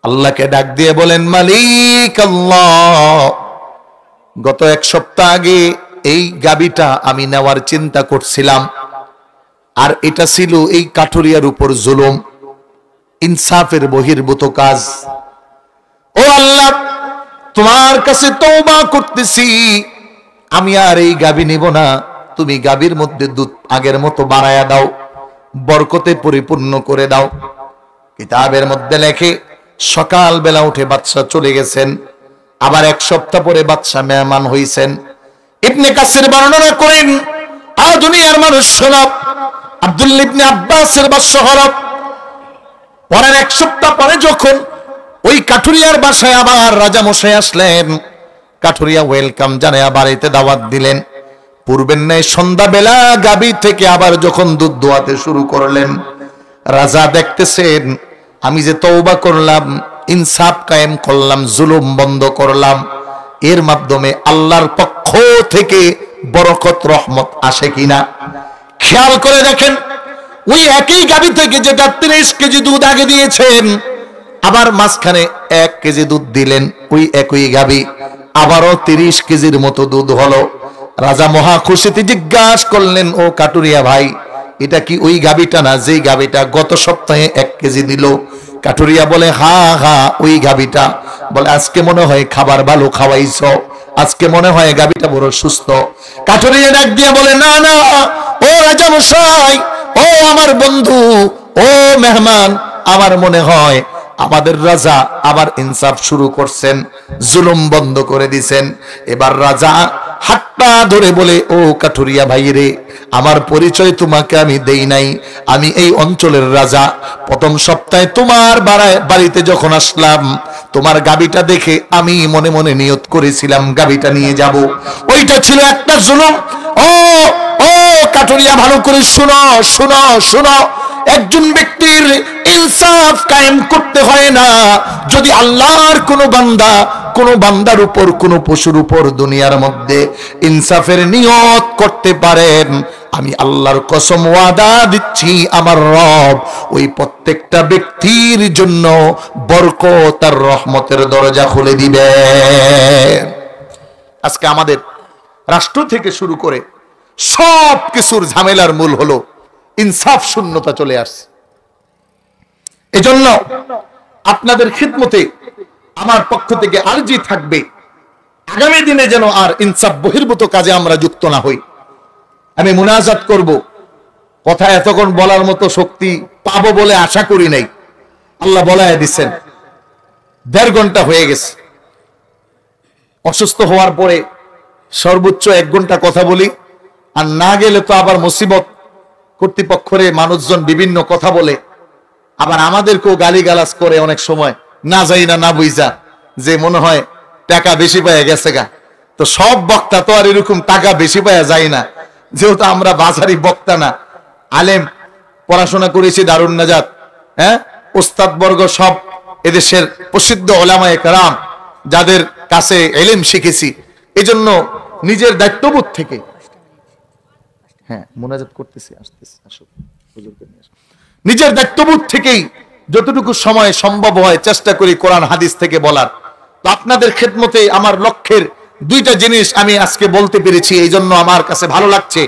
আল্লাহকে ডাক দিয়ে বলেন, মালিক আল্লাহ, গত এক সপ্তাহ আগে এই গাবিটা আমি নেওয়ার চিন্তা করছিলাম, আর এটা ছিল এই কাঠুরিয়ার উপর জুলুম, ইনসাফের বহির্ভূত কাজ। ও আল্লাহ, তোমার কাছে তওবা করতেছি, আমি আর এই গাবি নিব না। তুমি গাবির মধ্যে দুধ আগের মতো বাড়ায়া দাও, বরকতে পরিপূর্ণ করে দাও। কিতাবের মধ্যে লেখে, সকাল বেলা উঠে বাদশা চলে গেছেন, আবার এক সপ্তাহ পরে বাদশা মেহমান হইছেন। ইবনে কাসির বর্ণনা করেন, দুনিয়ার মানুষ শোনাব, আব্দুল্লাহ ইবনে আব্বাসের বাদশা হরব। পরের এক সপ্তাহ পরে যখন ওই কাঠুরিয়ার বাসায় আবার রাজা মশাই আসলেন, কাঠুরিয়া ওয়েলকাম জানায়া বাড়িতে দাওয়াত দিলেন। পূর্বের ন্যায় সন্ধ্যাবেলা গাবি থেকে আবার যখন দুধ দোয়াতে শুরু করলেন, রাজা দেখতেছেন আমি যে তওবা করলাম, ইনসাফ কায়েম করলাম, জুলুম বন্ধ করলাম, এর মাধ্যমে আল্লাহর পক্ষ থেকে বরকত রহমত আসে কিনা খেয়াল করে দেখেন। ওই একই গাবি থেকে যেটা 30 কেজি দুধ আগে দিয়েছেন, আবার মাঝখানে 1 কেজি দুধ দিলেন, ওই একই গাবি আবারও 30 কেজির মতো দুধ হলো। রাজা মহা খুশিতে জিজ্ঞাসা করলেন, ও কাটুরিয়া ভাই, এটা কি ওই গাবিটা না যেই গাবিটা গত সপ্তাহে 1 কেজি দিল? কাটুরিয়া বলে, হ্যাঁ হ্যাঁ ওই গাবিটা। বলে, আজকে মনে হয় খাবার ভালো খাওয়াইছ, আজকে মনে হয় গাবিটা বড় সুস্থ। কাটুরিয়া ডাক দিয়ে বলে, না না ও রাজা মশাই, ও আমার বন্ধু, ও মেহমান, আমার মনে হয় আমাদের রাজা আবার ইনসাফ শুরু করছেন, জুলুম বন্ধ করে দিছেন। এবার রাজা হাতটা ধরে বলে, ও কাঠুরিয়া ভাই রে, আমার পরিচয় তোমাকে আমি দেই নাই, আমি এই অঞ্চলের রাজা। প্রথম সপ্তাহে তোমার বাড়িতে যখন আসলাম, তোমার গাবিটা দেখে আমি মনে মনে নিয়ত করেছিলাম গাবিটা নিয়ে যাব, ওইটা ছিল একটা জুলুম। ও ও কাঠুরিয়া, ভালো করে শুনো শুনো শুনো, একজন ব্যক্তির ইনসাফ কায়েম করতে হয় না। যদি আল্লাহর কোন বান্দার উপর, কোন পশুর উপর দুনিয়ার মধ্যে ইনসাফের নিয়ত করতে পারেন, আমি আল্লাহর কসম ওয়াদা দিচ্ছি, আমার রব ওই প্রত্যেকটা ব্যক্তির জন্য বরকত আর রহমতের দরজা খুলে দিবে। আজকে আমাদের রাষ্ট্র থেকে শুরু করে সব কিছুর ঝামেলার মূল হলো ইনসাফ শূন্যতা চলে আসছে। এজন্য আপনাদের খিদমতে আমার পক্ষ থেকে আরজি থাকবে, আগামী দিনে যেন আর ইনসাফ বহির্ভূত কাজে আমরা যুক্ত না হই। আমি মুনাজাত করব, কথা এতক্ষণ বলার মতো শক্তি পাবো বলে আশা করি নাই, আল্লাহ বলায় দিচ্ছেন। 1.5 ঘন্টা হয়ে গেছে। অসুস্থ হওয়ার পরে সর্বোচ্চ 1 ঘন্টা কথা বলি, আর না গেলে তো আবার মুসিবত। কর্তৃপক্ষরে মানুষজন বিভিন্ন কথা বলে, আবার আমাদেরকেও গালিগালাজ করে অনেক সময়, না যাই না বুঝা, যে মনে হয় টাকা বেশি পাওয়া গেছে গা। তো সব বক্তা তো আর এরকম টাকা বেশি পাওয়া যায় না, যেহেতু আমরা বাজারি বক্তা না, আলেম, পড়াশোনা করেছি দারুন নাজাত, হ্যাঁ, ওস্তাদ বর্গ সব এদেশের প্রসিদ্ধ ওলামায়ে কেরাম, যাদের কাছে ইলম শিখেছি। এজন্য নিজের দায়িত্ববোধ থেকে, হ্যাঁ মুনাজাত করতেছি, আসতেছি, আসো হুজুরকে নিয়ে আসো, নিজের দায়িত্ববোধ থেকেই যতটুকু সময় সম্ভব হয় চেষ্টা করি কোরআন হাদিস থেকে বলার। তো আপনাদের খেদমতে আমার লক্ষ্যের 2টা জিনিস আমি আজকে বলতে পেরেছি, এই জন্য আমার কাছে ভালো লাগছে।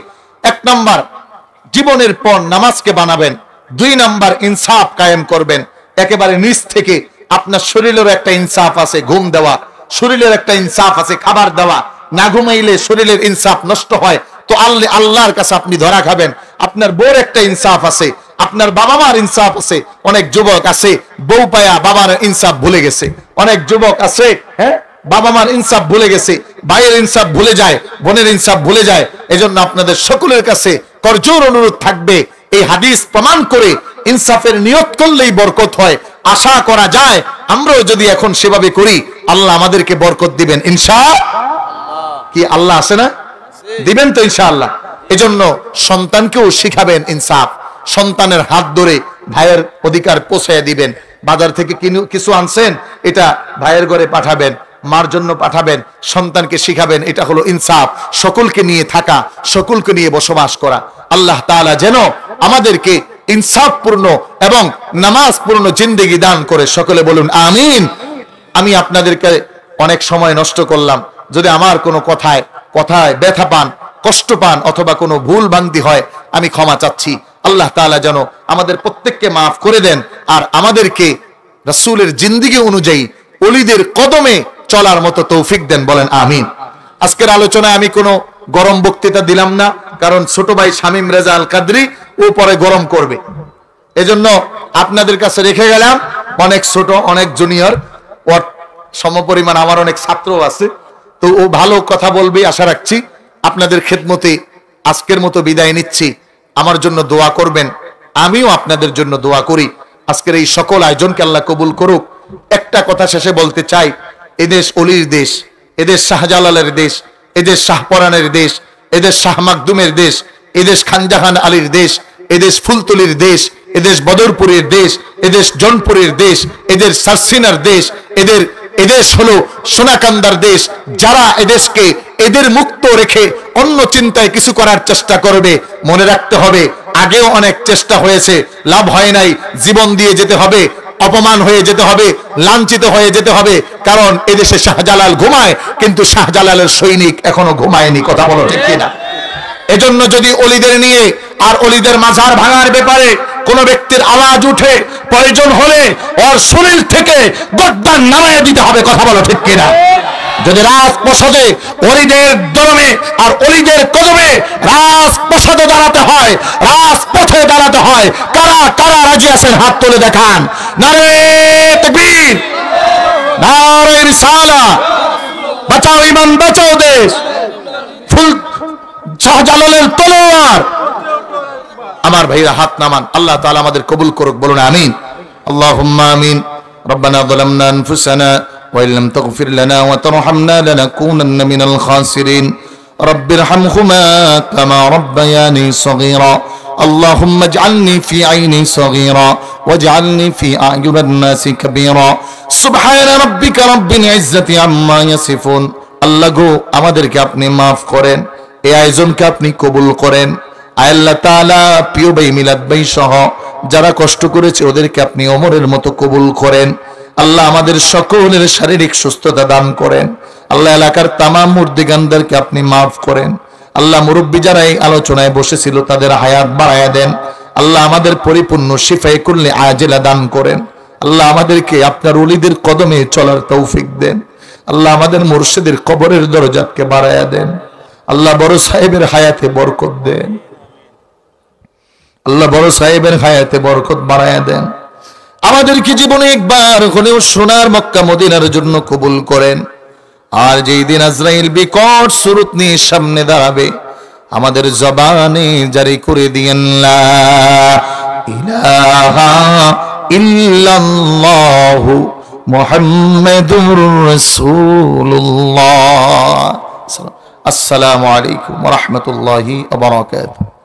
1 নাম্বার, জীবনের পর নামাজকে বানাবেন। 2 নাম্বার, ইনসাফ কায়েম করবেন। একেবারে নিচ থেকে আপনার শরীরের একটা ইনসাফ আছে, ঘুম দেওয়া, শরীরের একটা ইনসাফ আছে, খাবার দেওয়া। না ঘুমাইলে শরীরের ইনসাফ নষ্ট হয়, তো আল্লাহর কাছে আপনি ধরা খাবেন। আপনার বউর একটা ইনসাফ আছে, আপনার বাবা মার ইনসাফ আছে। অনেক যুবক আছে বউ পায়া বাবার ইনসাফ ভুলে গেছে, অনেক যুবক আছে হ্যাঁ বাবা মার ইনসাফ ভুলে গেছে, ভাইয়ের ইনসাফ ভুলে যায়, বোনের ইনসাফ ভুলে যায়। এজন্য আপনাদের সকলের কাছে করজোর অনুরোধ থাকবে, এই হাদিস প্রমাণ করে ইনসাফের নিয়ত করলেই বরকত হয়। আশা করা যায় আমরাও যদি এখন সেভাবে করি, আল্লাহ আমাদেরকে বরকত দিবেন ইনশাআল্লাহ। কি আল্লাহ আছে না? দিবেন তো ইনশাআল্লাহ। এজন্য সন্তানকেও শিখাবেন ইনসাফ। সন্তানের হাত ধরে ভাইয়ের অধিকার পৌঁছায় দিবেন। বাজার থেকে কিছু আনছেন, এটা ভাইয়ের ঘরে পাঠাবেন, মার জন্য পাঠাবেন, সন্তানকে শিখাবেন। এটা হলো ইনসাফ, সকলকে নিয়ে থাকা, সকলকে নিয়ে বসবাস করা। আল্লাহ তাআলা যেন আমাদেরকে ইনসাফপূর্ণ এবং নামাজপূর্ণ জিন্দেগি দান করে। সকলে বলুন আমিন। আমি আপনাদেরকে অনেক সময় নষ্ট করলাম, যদি আমার কোনো কথায় ব্যথা পান, কষ্ট পান অথবা কোনো ভুল ভ্রান্তি হয়, আমি ক্ষমা চাচ্ছি। আল্লাহ তাআলা যেন আমাদের প্রত্যেককে মাফ করে দেন আর আমাদেরকে রাসূলের জিন্দেগি অনুযায়ী ওলিদের কদমে চলার মতো তৌফিক দেন। বলেন আমিন। আজকের আলোচনায় আমি কোনো গরম বক্তৃতা দিলাম না, কারণ ছোট ভাই শামীম রেজা আল কাদরি ও পরে গরম করবে, এজন্য আপনাদের কাছে রেখে গেলাম। অনেক ছোট, অনেক জুনিয়র, ওর সমপরিমাণ আমার অনেক ছাত্রও আছে, তো ও ভালো কথা বলবে আশা রাখছি। আপনাদের খেদমতে আজকের মতো বিদায় নিচ্ছি। আমার জন্য দোয়া করবেন, আমিও আপনাদের জন্য দোয়া করি। আজকের এই সকল আয়োজনকে আল্লাহ কবুল করুক। একটা কথা শেষে বলতে চাই, এদেশ অলির দেশ, এদেশ শাহজালালের দেশ, এদেশ শাহপরানের দেশ, এদেশ শাহ মাকদুমের দেশ, এদেশ খানজাহান আলীর দেশ, এদেশ ফুলতলির দেশ, এদেশ বদরপুরের দেশ, এদেশ জনপুরের দেশ, এদের সারসিনার দেশ, এদেশ হলো সোনাকান্দার দেশ। যারা এদেশকে এদের মুক্ত রেখে অন্য চিন্তায় কিছু করার চেষ্টা করবে, মনে রাখতে হবে আগেও অনেক চেষ্টা হয়েছে, লাভ হয় নাই। জীবন দিয়ে যেতে হবে, অপমান হয়ে যেতে হবে, লাঞ্ছিত হয়ে যেতে হবে, কারণ এদেশে শাহজালাল ঘুমায় কিন্তু শাহজালালের সৈনিক এখনো ঘুমায়নি। কথা বলো ঠিক কিনা? এজন্য যদি অলিদের নিয়ে আর অলিদের মাজার ভাঙার ব্যাপারে কোন ব্যক্তির আওয়াজ উঠে, প্রয়োজন হলে ওর শরীর থেকে গর্দান নামায় দিতে হবে। কথা বলো ঠিক কিনা? যদি রাজপ্রসাদে অলিদের দরমে আর অলিদের কদমে রাজপ্রসাদে দাঁড়াতে হয়, রাজপথে দাঁড়াতে হয়, কারা কারা রাজি আছেন হাত তুলে দেখান। নারে তাকবীর, নারে রিসালাত, বাঁচাও ঈমান, বাঁচাও দেশ। ফুল শাহজালালের তলোয়ার। আমার ভাইরা হাত নামান, আল্লাহ তাআলা আমাদের কবুল করুক। বলুন আমিন। আল্লাহুম্মা আমিন। রব্বানা যালামনা আনফুসানা ওয়া ইল্লাম তাগফির লানা ওয়া তারহামনা লানাকুনান্না মিনাল খাসিরিন। রব্বিরহামহুমা কামা রাব্বায়ানি সগীরা। اللهم اجعلني في عيني صغيرا واجعلني في أعين الناس كبيرا سبحان ربك رب العزة عما يصفون। আল্লাহ গো, আমাদেরকে আপনি মাফ করেন, এই আয়োজনকে আপনি কবুল করেন। আল্লাহ তাআলা প্রিয় ভাই মিলাদ ভাই সহ যারা কষ্ট করেছে ওদেরকে আপনি ওমরের মতো কবুল করেন। আল্লাহ আমাদের সকলের শারীরিক সুস্থতা দান করেন। আল্লাহ এলাকার তামাম মুর্দিগানদেরকে আপনি মাফ করেন। আল্লাহ মুরব্বী যারা এই আলোচনায় বসেছিল তাদের হায়াত বাড়ায়া দেন। আল্লাহ আমাদের পরিপূর্ণ শিফায়ে কুল্লি আজিলা দান করেন। আল্লাহ আমাদেরকে আপনার ওলিদের কদমে চলার তৌফিক দেন। আল্লাহ আমাদের মুর্শিদের কবরের দরজাকে বাড়ায়া দেন। আল্লাহ বড় সাহেবের হায়াতে বরকত দেন। আল্লাহ বড় সাহেবের হায়াতে বরকত বাড়ায়া দেন। আমাদেরকে জীবনে একবার হলেও সোনার মক্কা মদিনার জন্য কবুল করেন। আর যেই দিন আজরাইল বিকট সুরত নিয়ে সামনে দাঁড়াবে, আমাদের জবানে জারি করে দিয়েন লা ইলাহা ইল্লাল্লাহু মুহাম্মাদুর রাসূলুল্লাহ। আসসালামু আলাইকুম ওয়া রাহমাতুল্লাহি ওয়া বারাকাতুহু।